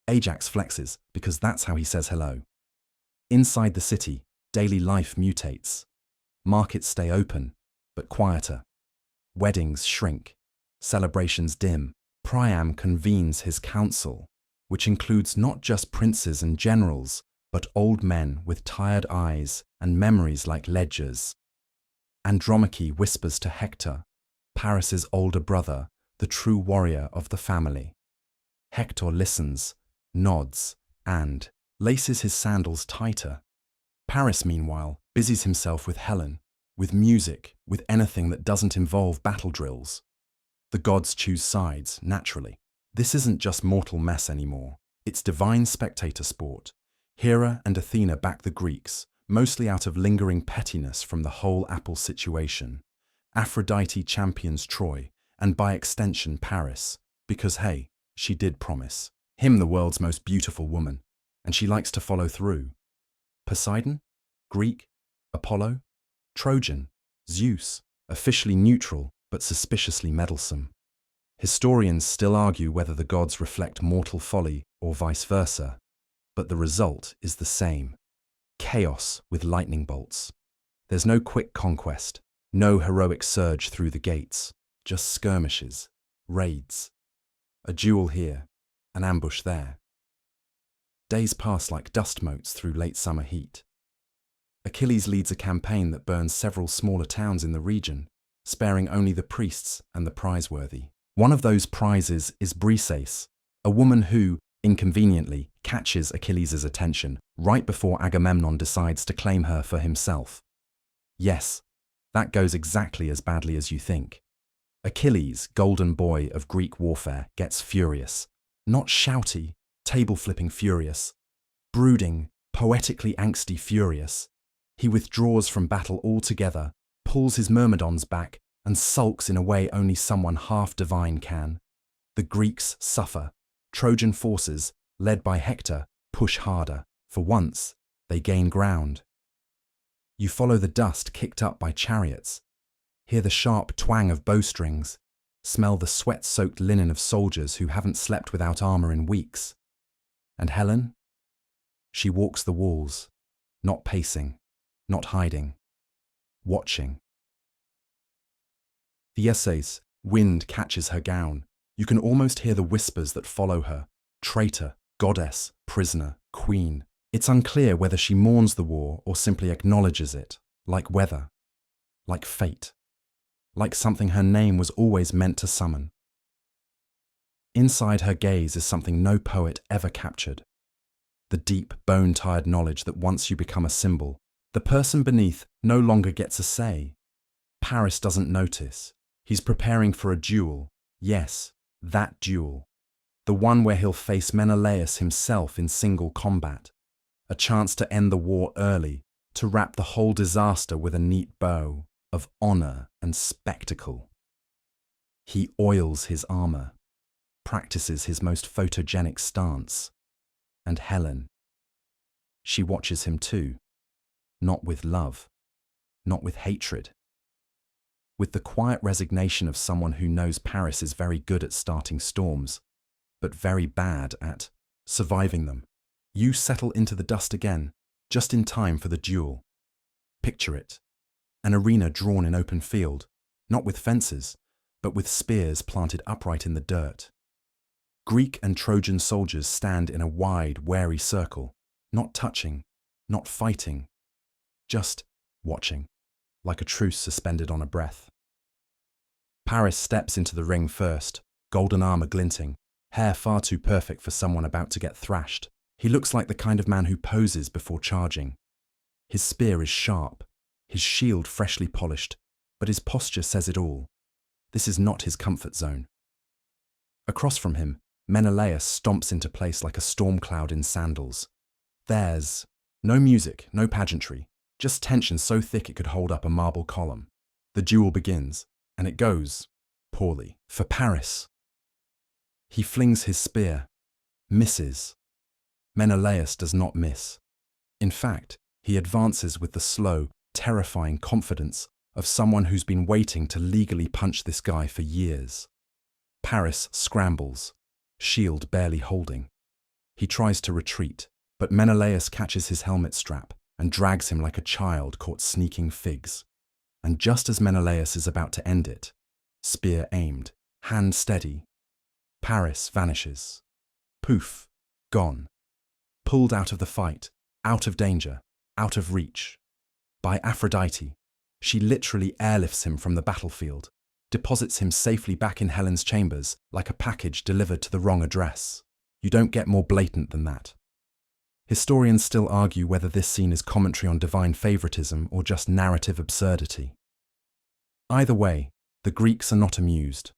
Ajax flexes, because that's how he says hello. Inside the city, daily life mutates. Markets stay open, but quieter. Weddings shrink. Celebrations dim. Priam convenes his council, which includes not just princes and generals, but old men with tired eyes and memories like ledgers. Andromache whispers to Hector, Paris's older brother, the true warrior of the family. Hector listens, nods, and laces his sandals tighter. Paris, meanwhile, busies himself with Helen, with music, with anything that doesn't involve battle drills. The gods choose sides, naturally. This isn't just mortal mess anymore. It's divine spectator sport. Hera and Athena back the Greeks, mostly out of lingering pettiness from the whole Apple situation. Aphrodite champions Troy, and by extension Paris, because hey, she did promise him the world's most beautiful woman, and she likes to follow through. Poseidon? Greek? Apollo? Trojan? Zeus? Officially neutral, but suspiciously meddlesome. Historians still argue whether the gods reflect mortal folly or vice versa, but the result is the same. Chaos with lightning bolts. There's no quick conquest, no heroic surge through the gates, just skirmishes, raids. A duel here, an ambush there. Days pass like dust motes through late summer heat. Achilles leads a campaign that burns several smaller towns in the region, sparing only the priests and the prizeworthy. One of those prizes is Briseis, a woman who, inconveniently, catches Achilles' attention right before Agamemnon decides to claim her for himself. Yes, that goes exactly as badly as you think. Achilles, golden boy of Greek warfare, gets furious. Not shouty, table-flipping furious. Brooding, poetically angsty furious. He withdraws from battle altogether, pulls his myrmidons back, and sulks in a way only someone half divine can. The Greeks suffer. Trojan forces, led by Hector, push harder. For once, they gain ground. You follow the dust kicked up by chariots, hear the sharp twang of bowstrings, smell the sweat-soaked linen of soldiers who haven't slept without armor in weeks. And Helen? She walks the walls, not pacing, not hiding, watching. The essays, wind catches her gown. You can almost hear the whispers that follow her. Traitor, goddess, prisoner, queen. It's unclear whether she mourns the war or simply acknowledges it, like weather, like fate, like something her name was always meant to summon. Inside her gaze is something no poet ever captured. The deep, bone-tired knowledge that once you become a symbol, the person beneath no longer gets a say. Paris doesn't notice. He's preparing for a duel. Yes, that duel. The one where he'll face Menelaus himself in single combat. A chance to end the war early, to wrap the whole disaster with a neat bow of honor and spectacle. He oils his armor, practices his most photogenic stance. And Helen. She watches him too, not with love, not with hatred. With the quiet resignation of someone who knows Paris is very good at starting storms, but very bad at surviving them. You settle into the dust again, just in time for the duel. Picture it. An arena drawn in open field, not with fences, but with spears planted upright in the dirt. Greek and Trojan soldiers stand in a wide, wary circle, not touching, not fighting, just watching, like a truce suspended on a breath. Paris steps into the ring first, golden armor glinting, hair far too perfect for someone about to get thrashed. He looks like the kind of man who poses before charging. His spear is sharp, his shield freshly polished, but his posture says it all. This is not his comfort zone. Across from him, Menelaus stomps into place like a storm cloud in sandals. There's no music, no pageantry, just tension so thick it could hold up a marble column. The duel begins, and it goes poorly for Paris. He flings his spear, misses. Menelaus does not miss. In fact, he advances with the slow, terrifying confidence of someone who's been waiting to legally punch this guy for years. Paris scrambles, shield barely holding. He tries to retreat, but Menelaus catches his helmet strap and drags him like a child caught sneaking figs. And just as Menelaus is about to end it, spear aimed, hand steady, Paris vanishes. Poof, gone. Pulled out of the fight, out of danger, out of reach. By Aphrodite, she literally airlifts him from the battlefield, deposits him safely back in Helen's chambers like a package delivered to the wrong address. You don't get more blatant than that. Historians still argue whether this scene is commentary on divine favoritism or just narrative absurdity. Either way, the Greeks are not amused.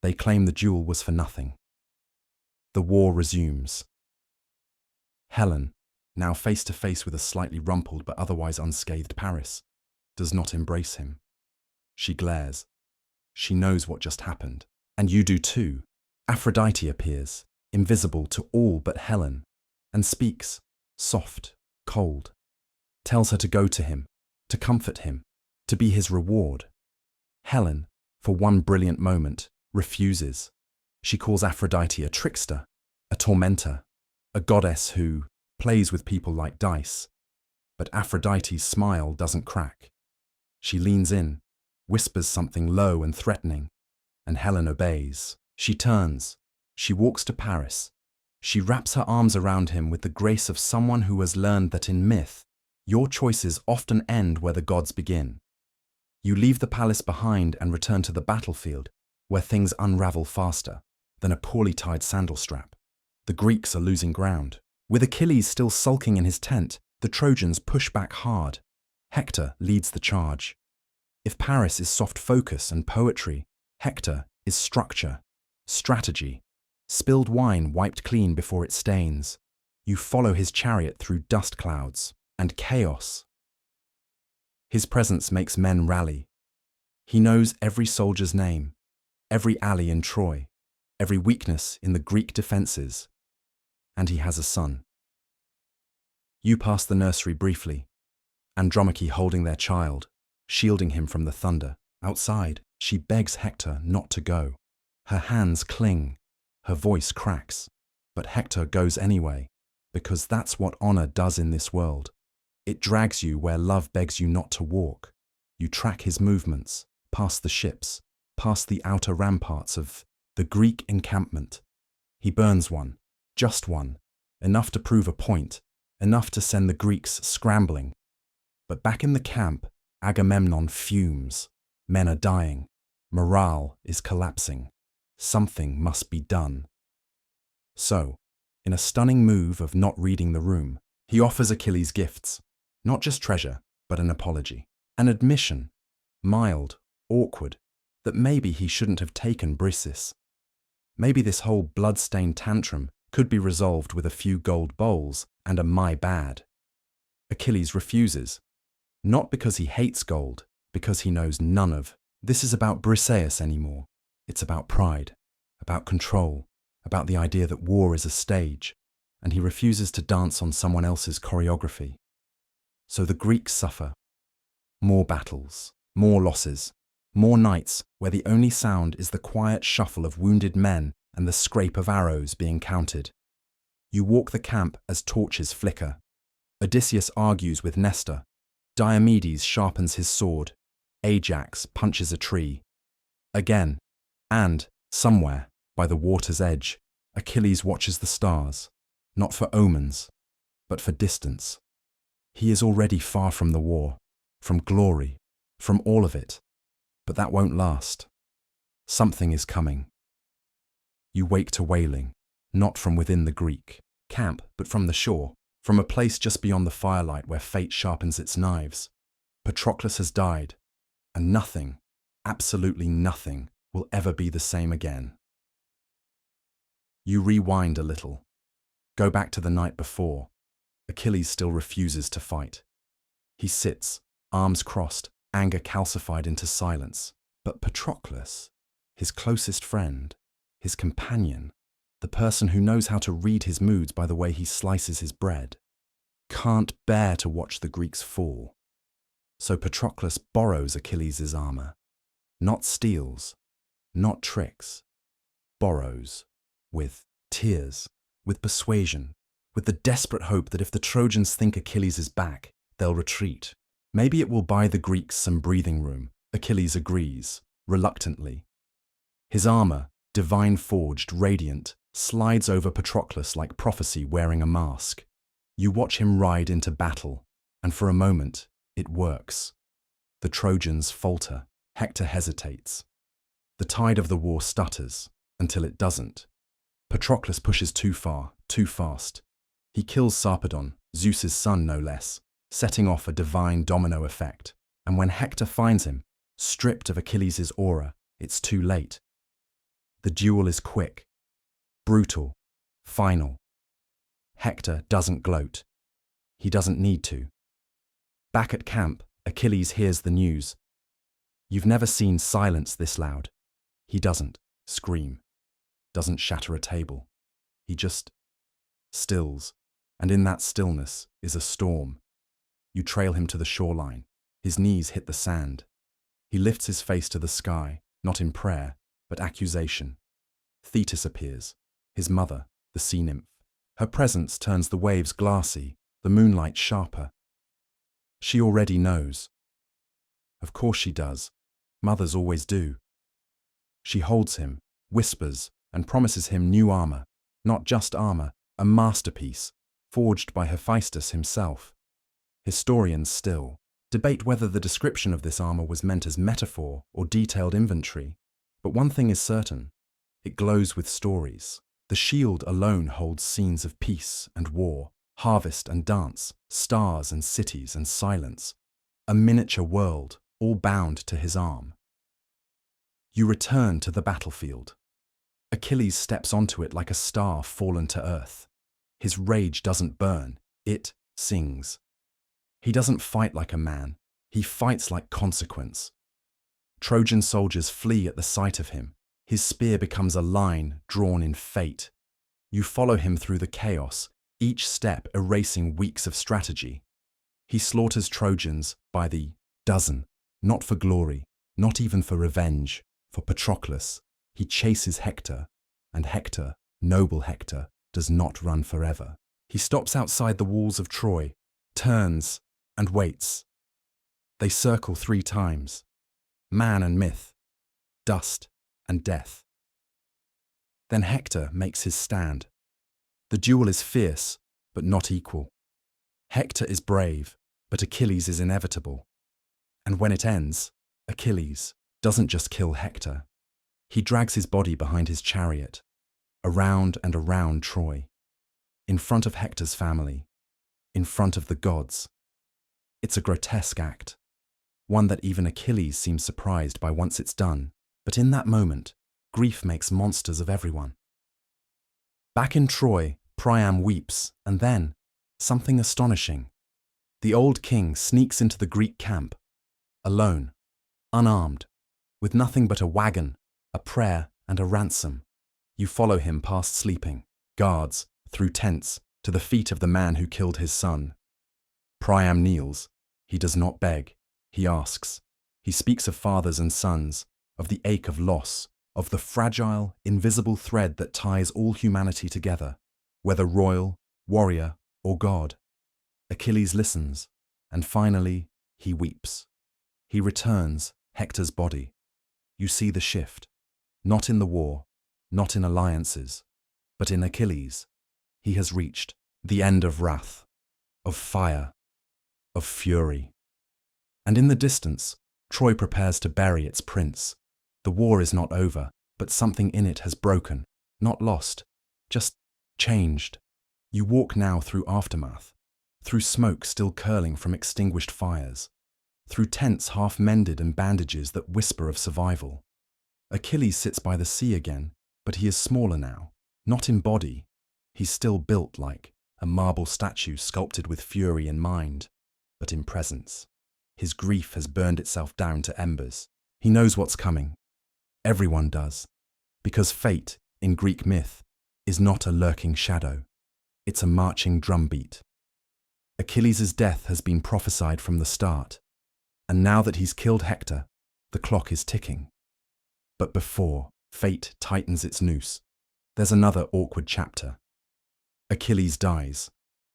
They claim the duel was for nothing. The war resumes. Helen, now face to face with a slightly rumpled but otherwise unscathed Paris, does not embrace him. She glares. She knows what just happened. And you do too. Aphrodite appears, invisible to all but Helen, and speaks, soft, cold. Tells her to go to him, to comfort him, to be his reward. Helen, for one brilliant moment, refuses. She calls Aphrodite a trickster, a tormentor, a goddess who plays with people like dice. But Aphrodite's smile doesn't crack. She leans in, whispers something low and threatening, and Helen obeys. She turns. She walks to Paris. She wraps her arms around him with the grace of someone who has learned that in myth, your choices often end where the gods begin. You leave the palace behind and return to the battlefield, where things unravel faster than a poorly tied sandal strap. The Greeks are losing ground. With Achilles still sulking in his tent, the Trojans push back hard. Hector leads the charge. If Paris is soft focus and poetry, Hector is structure, strategy, spilled wine wiped clean before it stains. You follow his chariot through dust clouds and chaos. His presence makes men rally, He knows every soldier's name, every alley in Troy, every weakness in the Greek defenses, and he has a son. You pass the nursery briefly, Andromache holding their child, shielding him from the thunder. Outside, she begs Hector not to go. Her hands cling, her voice cracks, but Hector goes anyway, because that's what honor does in this world. It drags you where love begs you not to walk. You track his movements, past the ships, past the outer ramparts of the Greek encampment. He burns one, just one, enough to prove a point, enough to send the Greeks scrambling. But back in the camp, Agamemnon fumes. Men are dying. Morale is collapsing. Something must be done. So, in a stunning move of not reading the room, he offers Achilles gifts. Not just treasure, but an apology. An admission, mild, awkward, that maybe he shouldn't have taken Briseis. Maybe this whole blood-stained tantrum could be resolved with a few gold bowls and a my bad. Achilles refuses. Not because he hates gold, because he knows none of this is about Briseis anymore. It's about pride, about control, about the idea that war is a stage, and he refuses to dance on someone else's choreography. So the Greeks suffer. More battles, more losses, more nights where the only sound is the quiet shuffle of wounded men and the scrape of arrows being counted. You walk the camp as torches flicker. Odysseus argues with Nestor. Diomedes sharpens his sword. Ajax punches a tree. Again, and, somewhere, by the water's edge, Achilles watches the stars, not for omens, but for distance. He is already far from the war, from glory, from all of it, but that won't last. Something is coming. You wake to wailing, not from within the Greek camp, but from the shore, from a place just beyond the firelight where fate sharpens its knives. Patroclus has died, and nothing, absolutely nothing, will ever be the same again. You rewind a little. Go back to the night before. Achilles still refuses to fight. He sits, arms crossed, anger calcified into silence. But Patroclus, his closest friend, his companion, the person who knows how to read his moods by the way he slices his bread, can't bear to watch the Greeks fall. So Patroclus borrows Achilles' armor. Not steals, not tricks. Borrows. With tears, with persuasion, with the desperate hope that if the Trojans think Achilles is back, they'll retreat. Maybe it will buy the Greeks some breathing room. Achilles agrees, reluctantly. His armor, divine forged, radiant, slides over Patroclus like prophecy wearing a mask. You watch him ride into battle, and for a moment, it works. The Trojans falter. Hector hesitates. The tide of the war stutters, until it doesn't. Patroclus pushes too far, too fast. He kills Sarpedon, Zeus's son no less, setting off a divine domino effect. And when Hector finds him, stripped of Achilles' aura, it's too late. The duel is quick, brutal, final. Hector doesn't gloat. He doesn't need to. Back at camp, Achilles hears the news. You've never seen silence this loud. He doesn't scream, doesn't shatter a table. He just stills, and in that stillness is a storm. You trail him to the shoreline. His knees hit the sand. He lifts his face to the sky, not in prayer, but accusation. Thetis appears, his mother, the sea nymph. Her presence turns the waves glassy, the moonlight sharper. She already knows. Of course she does. Mothers always do. She holds him, whispers, and promises him new armor. Not just armor, a masterpiece, forged by Hephaestus himself. Historians still debate whether the description of this armor was meant as metaphor or detailed inventory. But one thing is certain. It glows with stories. The shield alone holds scenes of peace and war, harvest and dance, stars and cities and silence. A miniature world, all bound to his arm. You return to the battlefield. Achilles steps onto it like a star fallen to earth. His rage doesn't burn, it sings. He doesn't fight like a man, he fights like consequence. Trojan soldiers flee at the sight of him. His spear becomes a line drawn in fate. You follow him through the chaos, each step erasing weeks of strategy. He slaughters Trojans by the dozen, not for glory, not even for revenge, for Patroclus. He chases Hector, and Hector, noble Hector, does not run forever. He stops outside the walls of Troy, turns, and waits. They circle 3 times. Man and myth, dust and death. Then Hector makes his stand. The duel is fierce, but not equal. Hector is brave, but Achilles is inevitable. And when it ends, Achilles doesn't just kill Hector. He drags his body behind his chariot, around and around Troy, in front of Hector's family, in front of the gods. It's a grotesque act, one that even Achilles seems surprised by once it's done. But in that moment, grief makes monsters of everyone. Back in Troy, Priam weeps, and then, something astonishing. The old king sneaks into the Greek camp, alone, unarmed, with nothing but a wagon, a prayer, and a ransom. You follow him past sleeping guards, through tents, to the feet of the man who killed his son. Priam kneels. He does not beg. He asks. He speaks of fathers and sons, of the ache of loss, of the fragile, invisible thread that ties all humanity together, whether royal, warrior, or god. Achilles listens, and finally, he weeps. He returns Hector's body. You see the shift, not in the war, not in alliances, but in Achilles. He has reached the end of wrath, of fire, of fury. And in the distance, Troy prepares to bury its prince. The war is not over, but something in it has broken, not lost, just changed. You walk now through aftermath, through smoke still curling from extinguished fires, through tents half mended and bandages that whisper of survival. Achilles sits by the sea again, but he is smaller now, not in body. He's still built like a marble statue sculpted with fury in mind, but in presence. His grief has burned itself down to embers. He knows what's coming. Everyone does, because fate, in Greek myth, is not a lurking shadow. It's a marching drumbeat. Achilles' death has been prophesied from the start, and now that he's killed Hector, the clock is ticking. But before fate tightens its noose, there's another awkward chapter. Achilles dies,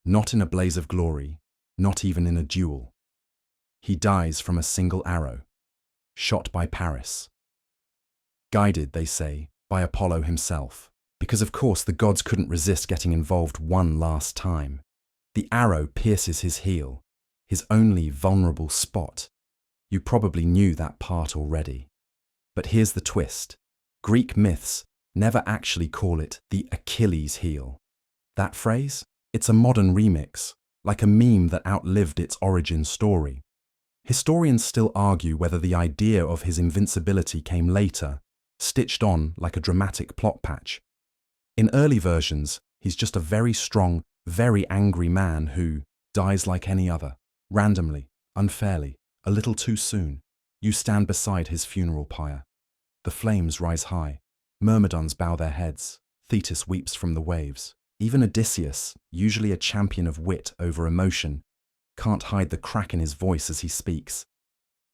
not in a blaze of glory, not even in a duel. He dies from a single arrow, shot by Paris. Guided, they say, by Apollo himself, because of course the gods couldn't resist getting involved one last time. The arrow pierces his heel, his only vulnerable spot. You probably knew that part already. But here's the twist. Greek myths never actually call it the Achilles heel. That phrase? It's a modern remix, like a meme that outlived its origin story. Historians still argue whether the idea of his invincibility came later, stitched on like a dramatic plot patch. In early versions, he's just a very strong, very angry man who dies like any other, randomly, unfairly, a little too soon. You stand beside his funeral pyre. The flames rise high. Myrmidons bow their heads. Thetis weeps from the waves. Even Odysseus, usually a champion of wit over emotion, can't hide the crack in his voice as he speaks.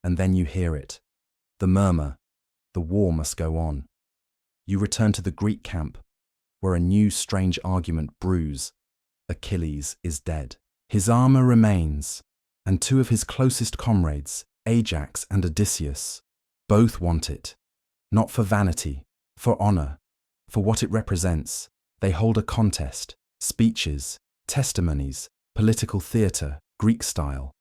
And then you hear it. The murmur. The war must go on. You return to the Greek camp, where a new strange argument brews. Achilles is dead. His armor remains, and 2 of his closest comrades, Ajax and Odysseus, both want it. Not for vanity, for honor, for what it represents. They hold a contest, speeches, testimonies, political theater, Greek style.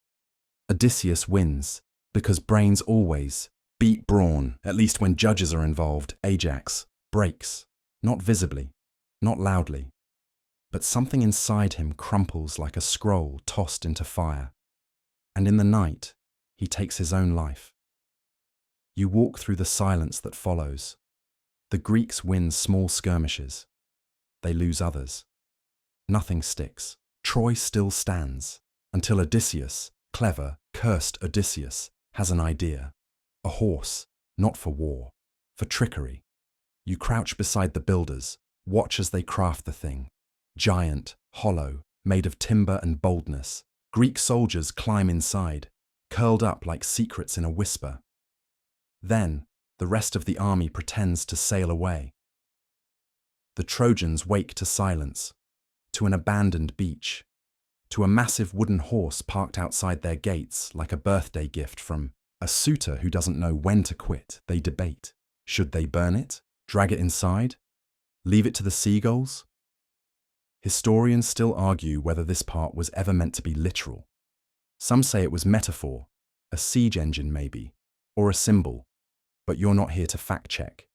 Odysseus wins, because brains always beat brawn, at least when judges are involved. Ajax breaks, not visibly, not loudly, but something inside him crumples like a scroll tossed into fire. And in the night, he takes his own life. You walk through the silence that follows. The Greeks win small skirmishes. They lose others. Nothing sticks. Troy still stands, until Odysseus, clever, cursed Odysseus, has an idea. A horse, not for war, for trickery. You crouch beside the builders, watch as they craft the thing. Giant, hollow, made of timber and boldness. Greek soldiers climb inside, curled up like secrets in a whisper. Then, the rest of the army pretends to sail away. The Trojans wake to silence, to an abandoned beach, to a massive wooden horse parked outside their gates like a birthday gift from a suitor who doesn't know when to quit. They debate. Should they burn it? Drag it inside? Leave it to the seagulls? Historians still argue whether this part was ever meant to be literal. Some say it was metaphor, a siege engine maybe, or a symbol. But you're not here to fact-check.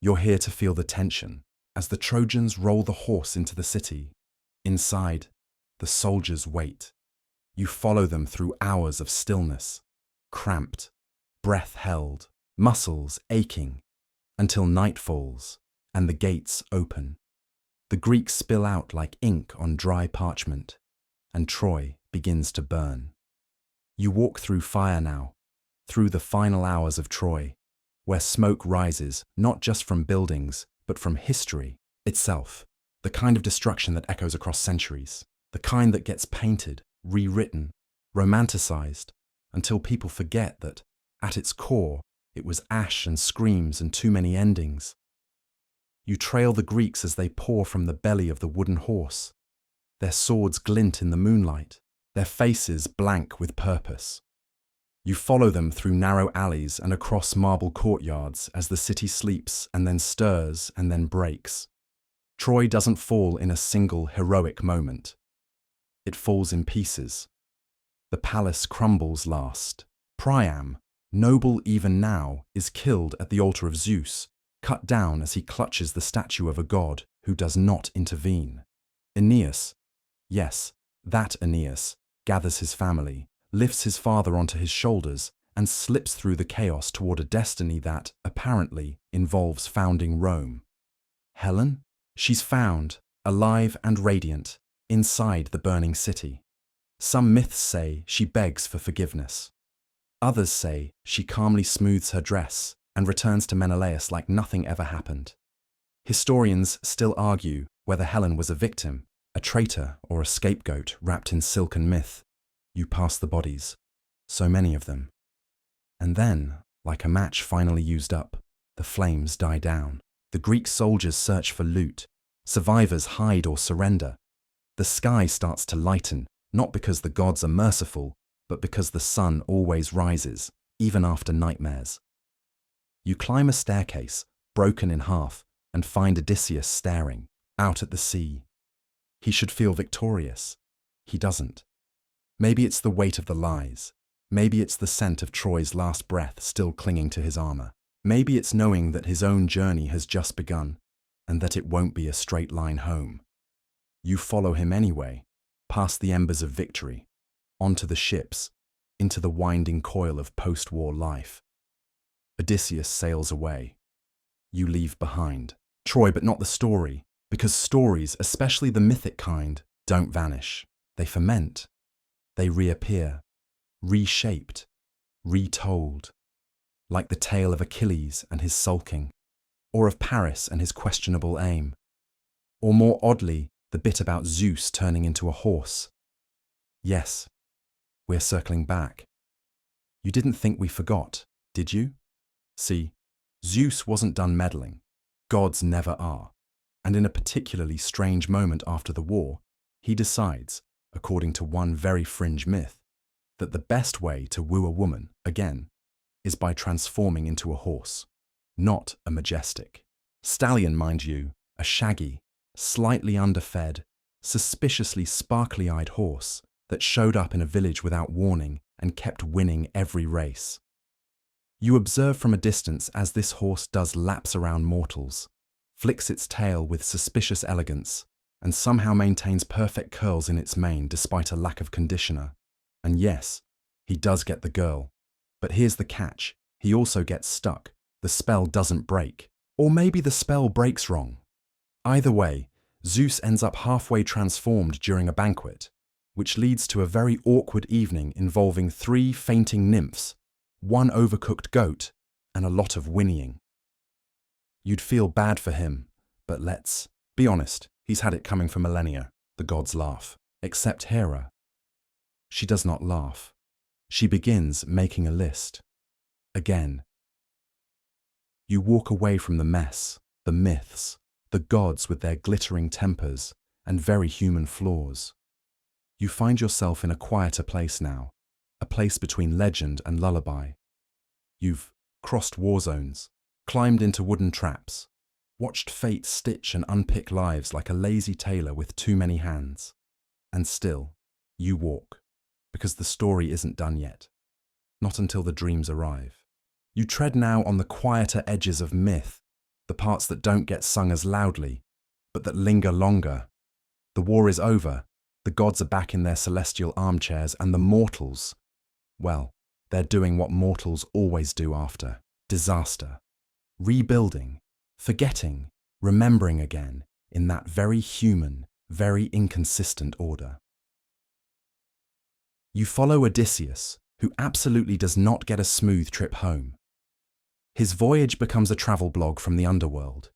You're here to feel the tension as the Trojans roll the horse into the city. Inside, the soldiers wait. You follow them through hours of stillness, cramped, breath held, muscles aching, until night falls and the gates open. The Greeks spill out like ink on dry parchment, and Troy begins to burn. You walk through fire now, through the final hours of Troy, where smoke rises not just from buildings, but from history itself, the kind of destruction that echoes across centuries, the kind that gets painted, rewritten, romanticized, until people forget that, at its core, it was ash and screams and too many endings. You trail the Greeks as they pour from the belly of the wooden horse. Their swords glint in the moonlight, their faces blank with purpose. You follow them through narrow alleys and across marble courtyards as the city sleeps and then stirs and then breaks. Troy doesn't fall in a single heroic moment. It falls in pieces. The palace crumbles last. Priam, noble even now, is killed at the altar of Zeus, cut down as he clutches the statue of a god who does not intervene. Aeneas, yes, that Aeneas, gathers his family, lifts his father onto his shoulders, and slips through the chaos toward a destiny that, apparently, involves founding Rome. Helen? She's found, alive and radiant, inside the burning city. Some myths say she begs for forgiveness. Others say she calmly smooths her dress and returns to Menelaus like nothing ever happened. Historians still argue whether Helen was a victim, a traitor, or a scapegoat wrapped in silken myth. You pass the bodies, so many of them. And then, like a match finally used up, the flames die down. The Greek soldiers search for loot. Survivors hide or surrender. The sky starts to lighten, not because the gods are merciful, but because the sun always rises, even after nightmares. You climb a staircase, broken in half, and find Odysseus staring, out at the sea. He should feel victorious. He doesn't. Maybe it's the weight of the lies. Maybe it's the scent of Troy's last breath still clinging to his armor. Maybe it's knowing that his own journey has just begun, and that it won't be a straight line home. You follow him anyway, past the embers of victory, onto the ships, into the winding coil of post-war life. Odysseus sails away. You leave behind Troy, but not the story, because stories, especially the mythic kind, don't vanish. They ferment. They reappear, reshaped, retold, like the tale of Achilles and his sulking, or of Paris and his questionable aim, or more oddly, the bit about Zeus turning into a horse. Yes, we're circling back. You didn't think we forgot, did you? See, Zeus wasn't done meddling. Gods never are. And in a particularly strange moment after the war, he decides, according to one very fringe myth, that the best way to woo a woman, again, is by transforming into a horse, not a majestic stallion, mind you, a shaggy, slightly underfed, suspiciously sparkly-eyed horse that showed up in a village without warning and kept winning every race. You observe from a distance as this horse does laps around mortals, flicks its tail with suspicious elegance, and somehow maintains perfect curls in its mane despite a lack of conditioner. And yes, he does get the girl. But here's the catch. He also gets stuck. The spell doesn't break. Or maybe the spell breaks wrong. Either way, Zeus ends up halfway transformed during a banquet, which leads to a very awkward evening involving 3 fainting nymphs, 1 overcooked goat, and a lot of whinnying. You'd feel bad for him, but let's be honest, he's had it coming for millennia. The gods laugh, except Hera. She does not laugh. She begins making a list. Again. You walk away from the mess, the myths, the gods with their glittering tempers and very human flaws. You find yourself in a quieter place now, a place between legend and lullaby. You've crossed war zones, climbed into wooden traps, watched fate stitch and unpick lives like a lazy tailor with too many hands. And still, you walk, because the story isn't done yet. Not until the dreams arrive. You tread now on the quieter edges of myth, the parts that don't get sung as loudly, but that linger longer. The war is over, the gods are back in their celestial armchairs, and the mortals, well, they're doing what mortals always do after disaster. Rebuilding, forgetting, remembering again, in that very human, very inconsistent order. You follow Odysseus, who absolutely does not get a smooth trip home. His voyage becomes a travel blog from the underworld,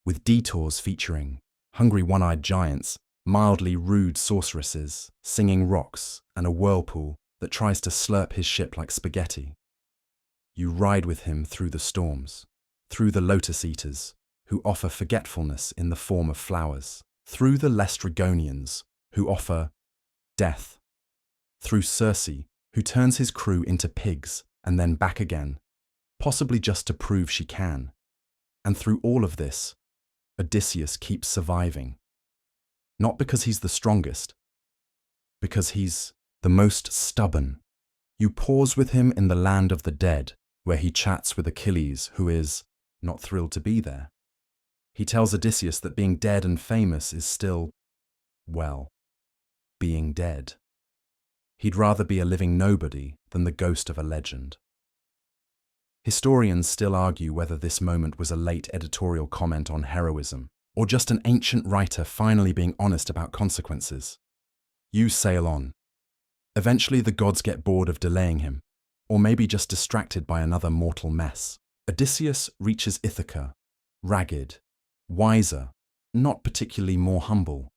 with detours featuring hungry one-eyed giants, mildly rude sorceresses, singing rocks, and a whirlpool that tries to slurp his ship like spaghetti. You ride with him through the storms, through the lotus eaters, who offer forgetfulness in the form of flowers, through the Lestrygonians, who offer death, through Circe, who turns his crew into pigs and then back again, possibly just to prove she can. And through all of this, Odysseus keeps surviving. Not because he's the strongest, because he's the most stubborn. You pause with him in the land of the dead, where he chats with Achilles, who is not thrilled to be there. He tells Odysseus that being dead and famous is still, well, being dead. He'd rather be a living nobody than the ghost of a legend. Historians still argue whether this moment was a late editorial comment on heroism, or just an ancient writer finally being honest about consequences. You sail on. Eventually the gods get bored of delaying him, or maybe just distracted by another mortal mess. Odysseus reaches Ithaca, ragged, wiser, not particularly more humble,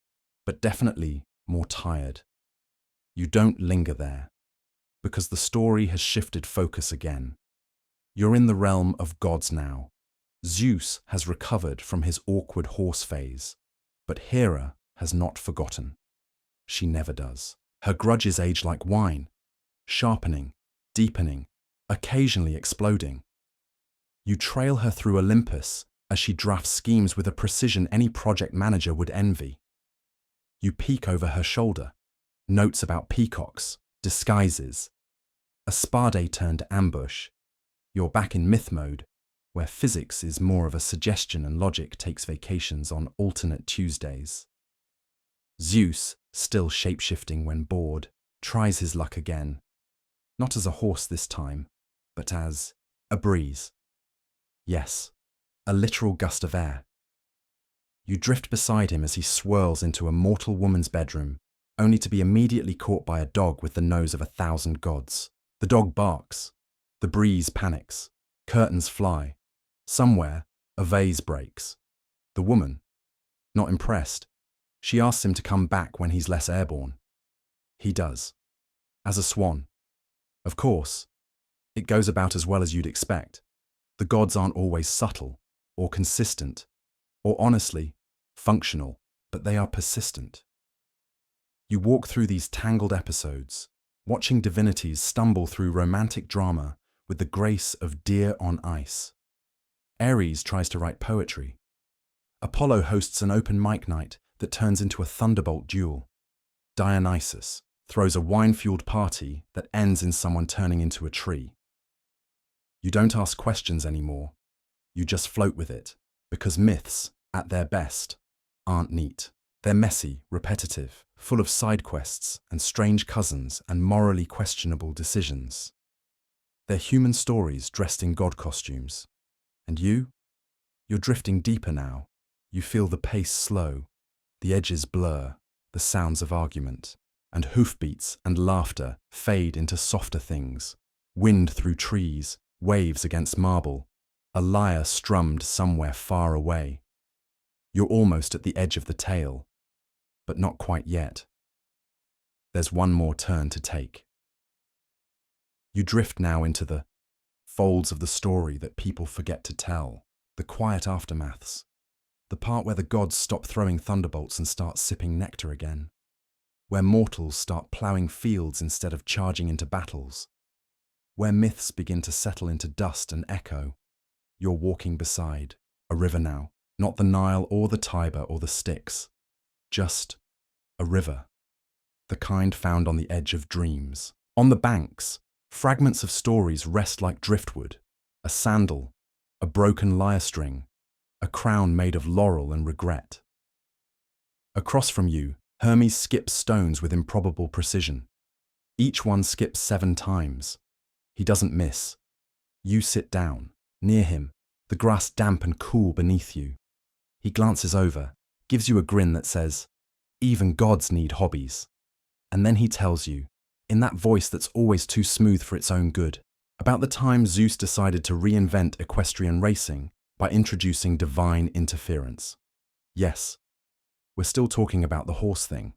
but definitely more tired. You don't linger there, because the story has shifted focus again. You're in the realm of gods now. Zeus has recovered from his awkward horse phase, but Hera has not forgotten. She never does. Her grudges age like wine, sharpening, deepening, occasionally exploding. You trail her through Olympus as she drafts schemes with a precision any project manager would envy. You peek over her shoulder, notes about peacocks, disguises, a spa day turned ambush. You're back in myth mode, where physics is more of a suggestion and logic takes vacations on alternate Tuesdays. Zeus, still shape-shifting when bored, tries his luck again. Not as a horse this time, but as a breeze. Yes, a literal gust of air. You drift beside him as he swirls into a mortal woman's bedroom, only to be immediately caught by a dog with the nose of 1,000 gods. The dog barks. The breeze panics. Curtains fly. Somewhere, a vase breaks. The woman, not impressed, she asks him to come back when he's less airborne. He does. As a swan. Of course, it goes about as well as you'd expect. The gods aren't always subtle, or consistent, or honestly, functional, but they are persistent. You walk through these tangled episodes, watching divinities stumble through romantic drama with the grace of deer on ice. Ares tries to write poetry. Apollo hosts an open mic night that turns into a thunderbolt duel. Dionysus throws a wine-fueled party that ends in someone turning into a tree. You don't ask questions anymore. You just float with it, because myths, at their best, aren't neat. They're messy, repetitive, full of side quests and strange cousins and morally questionable decisions. They're human stories dressed in god costumes. And you're drifting deeper now. You feel the pace slow, the edges blur, the sounds of argument, and hoofbeats and laughter fade into softer things. Wind through trees, waves against marble, A lyre strummed somewhere far away. You're almost at the edge of the tale, but not quite yet. There's one more turn to take. You drift now into the folds of the story that people forget to tell, the quiet aftermaths, the part where the gods stop throwing thunderbolts and start sipping nectar again, where mortals start ploughing fields instead of charging into battles, where myths begin to settle into dust and echo. You're walking beside a river now, not the Nile or the Tiber or the Styx, just a river, the kind found on the edge of dreams. On the banks, fragments of stories rest like driftwood, a sandal, a broken lyre string, a crown made of laurel and regret. Across from you, Hermes skips stones with improbable precision. Each one skips 7 times. He doesn't miss. You sit down, near him, the grass damp and cool beneath you. He glances over, gives you a grin that says, "Even gods need hobbies." And then he tells you, in that voice that's always too smooth for its own good, about the time Zeus decided to reinvent equestrian racing by introducing divine interference. Yes, we're still talking about the horse thing.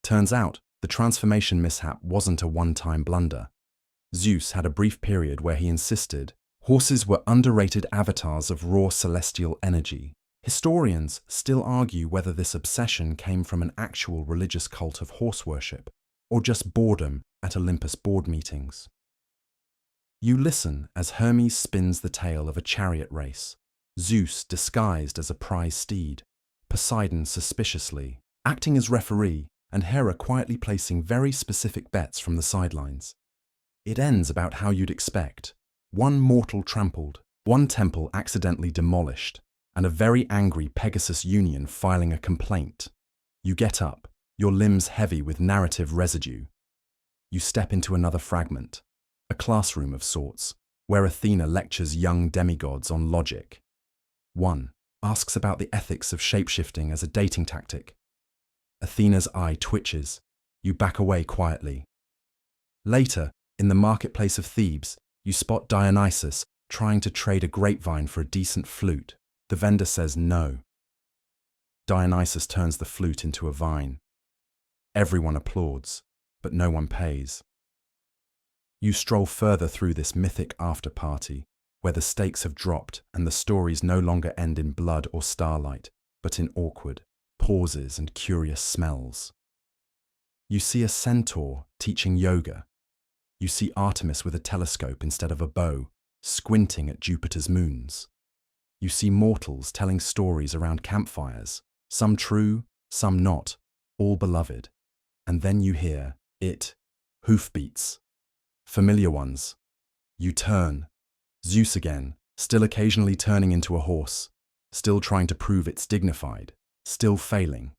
Turns out, the transformation mishap wasn't a one-time blunder. Zeus had a brief period where he insisted horses were underrated avatars of raw celestial energy. Historians still argue whether this obsession came from an actual religious cult of horse worship, or just boredom at Olympus board meetings. You listen as Hermes spins the tale of a chariot race, Zeus disguised as a prize steed, Poseidon suspiciously, acting as referee, and Hera quietly placing very specific bets from the sidelines. It ends about how you'd expect. One mortal trampled, one temple accidentally demolished, and a very angry Pegasus Union filing a complaint. You get up, your limbs heavy with narrative residue. You step into another fragment, a classroom of sorts, where Athena lectures young demigods on logic. One asks about the ethics of shapeshifting as a dating tactic. Athena's eye twitches. You back away quietly. Later, in the marketplace of Thebes, you spot Dionysus trying to trade a grapevine for a decent flute. The vendor says no. Dionysus turns the flute into a vine. Everyone applauds, but no one pays. You stroll further through this mythic after-party, where the stakes have dropped and the stories no longer end in blood or starlight, but in awkward pauses and curious smells. You see a centaur teaching yoga. You see Artemis with a telescope instead of a bow, squinting at Jupiter's moons. You see mortals telling stories around campfires, some true, some not, all beloved. And then you hear it, hoofbeats, familiar ones. You turn, Zeus again, still occasionally turning into a horse, still trying to prove it's dignified, still failing.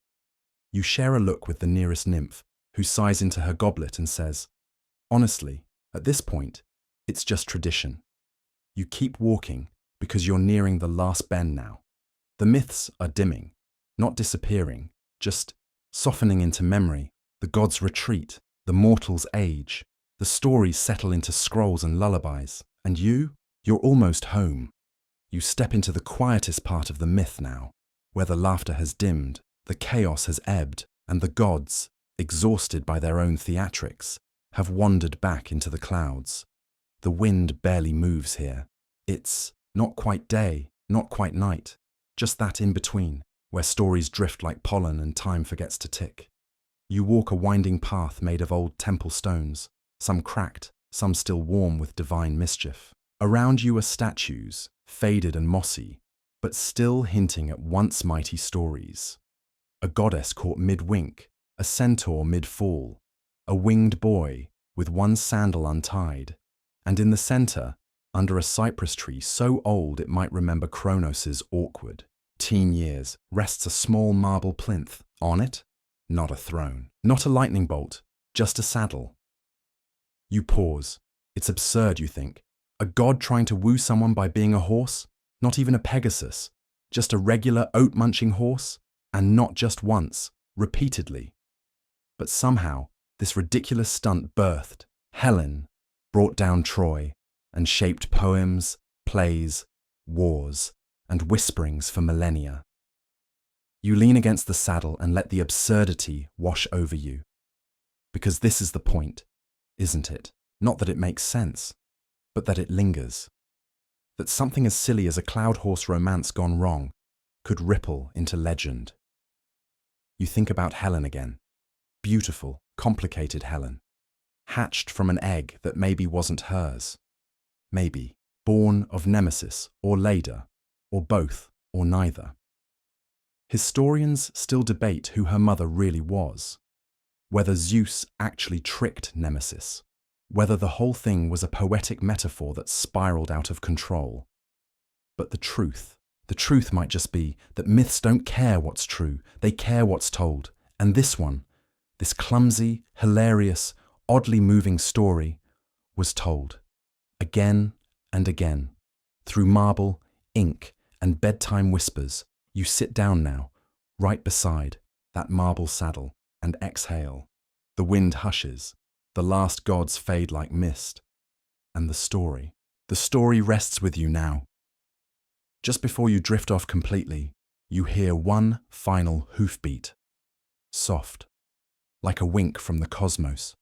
You share a look with the nearest nymph, who sighs into her goblet and says, "Honestly, at this point, it's just tradition." You keep walking because you're nearing the last bend now. The myths are dimming, not disappearing, just softening into memory. The gods retreat, the mortals age, the stories settle into scrolls and lullabies, and you're almost home. You step into the quietest part of the myth now, where the laughter has dimmed, the chaos has ebbed, and the gods, exhausted by their own theatrics, have wandered back into the clouds. The wind barely moves here. It's not quite day, not quite night, just that in between, where stories drift like pollen and time forgets to tick. You walk a winding path made of old temple stones, some cracked, some still warm with divine mischief. Around you are statues, faded and mossy, but still hinting at once mighty stories. A goddess caught mid-wink, a centaur mid-fall, a winged boy with one sandal untied, and in the center, under a cypress tree so old it might remember Kronos' awkward teen years, rests a small marble plinth. On it, not a throne, not a lightning bolt, just a saddle. You pause. It's absurd, you think. A god trying to woo someone by being a horse? Not even a Pegasus, just a regular oat-munching horse, and not just once, repeatedly. But somehow, this ridiculous stunt birthed Helen, brought down Troy, and shaped poems, plays, wars, and whisperings for millennia. You lean against the saddle and let the absurdity wash over you. Because this is the point, isn't it? Not that it makes sense, but that it lingers. That something as silly as a cloud horse romance gone wrong could ripple into legend. You think about Helen again. Beautiful, complicated Helen. Hatched from an egg that maybe wasn't hers. Maybe. Born of Nemesis or Leda, or both, or neither. Historians still debate who her mother really was. Whether Zeus actually tricked Nemesis. Whether the whole thing was a poetic metaphor that spiraled out of control. But the truth might just be that myths don't care what's true, they care what's told. And this one, this clumsy, hilarious, oddly moving story, was told. Again and again. Through marble, ink, and bedtime whispers, you sit down now, right beside that marble saddle, and exhale. The wind hushes, the last gods fade like mist. And the story rests with you now. Just before you drift off completely, you hear one final hoofbeat. Soft, like a wink from the cosmos.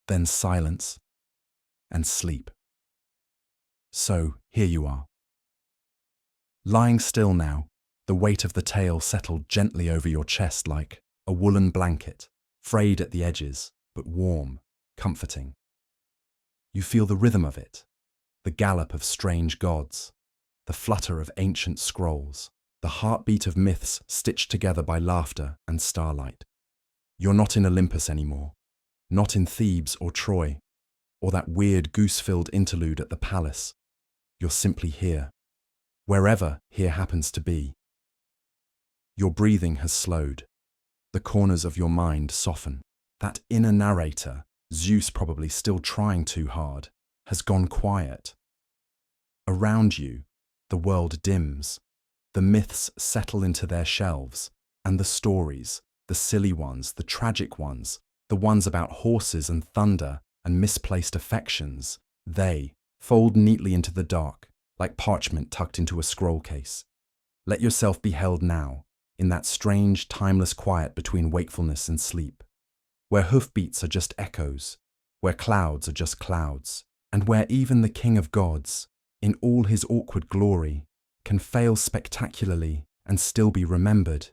Then silence and sleep. So here you are. Lying still now, the weight of the tale settled gently over your chest like a woolen blanket, frayed at the edges, but warm, comforting. You feel the rhythm of it, the gallop of strange gods, the flutter of ancient scrolls, the heartbeat of myths stitched together by laughter and starlight. You're not in Olympus anymore, not in Thebes or Troy, or that weird goose-filled interlude at the palace. You're simply here, wherever here happens to be. Your breathing has slowed. The corners of your mind soften. That inner narrator, Zeus probably still trying too hard, has gone quiet. Around you, the world dims. The myths settle into their shelves, and the stories, the silly ones, the tragic ones, the ones about horses and thunder and misplaced affections, they fold neatly into the dark, like parchment tucked into a scroll case. Let yourself be held now, in that strange, timeless quiet between wakefulness and sleep, where hoofbeats are just echoes, where clouds are just clouds, and where even the King of Gods, in all his awkward glory, can fail spectacularly and still be remembered.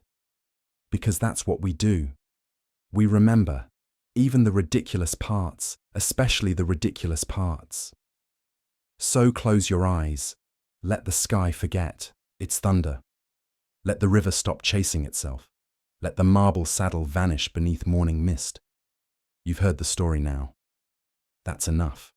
Because that's what we do. We remember, even the ridiculous parts, especially the ridiculous parts. So close your eyes, let the sky forget its thunder. Let the river stop chasing itself. Let the marble saddle vanish beneath morning mist. You've heard the story now. That's enough.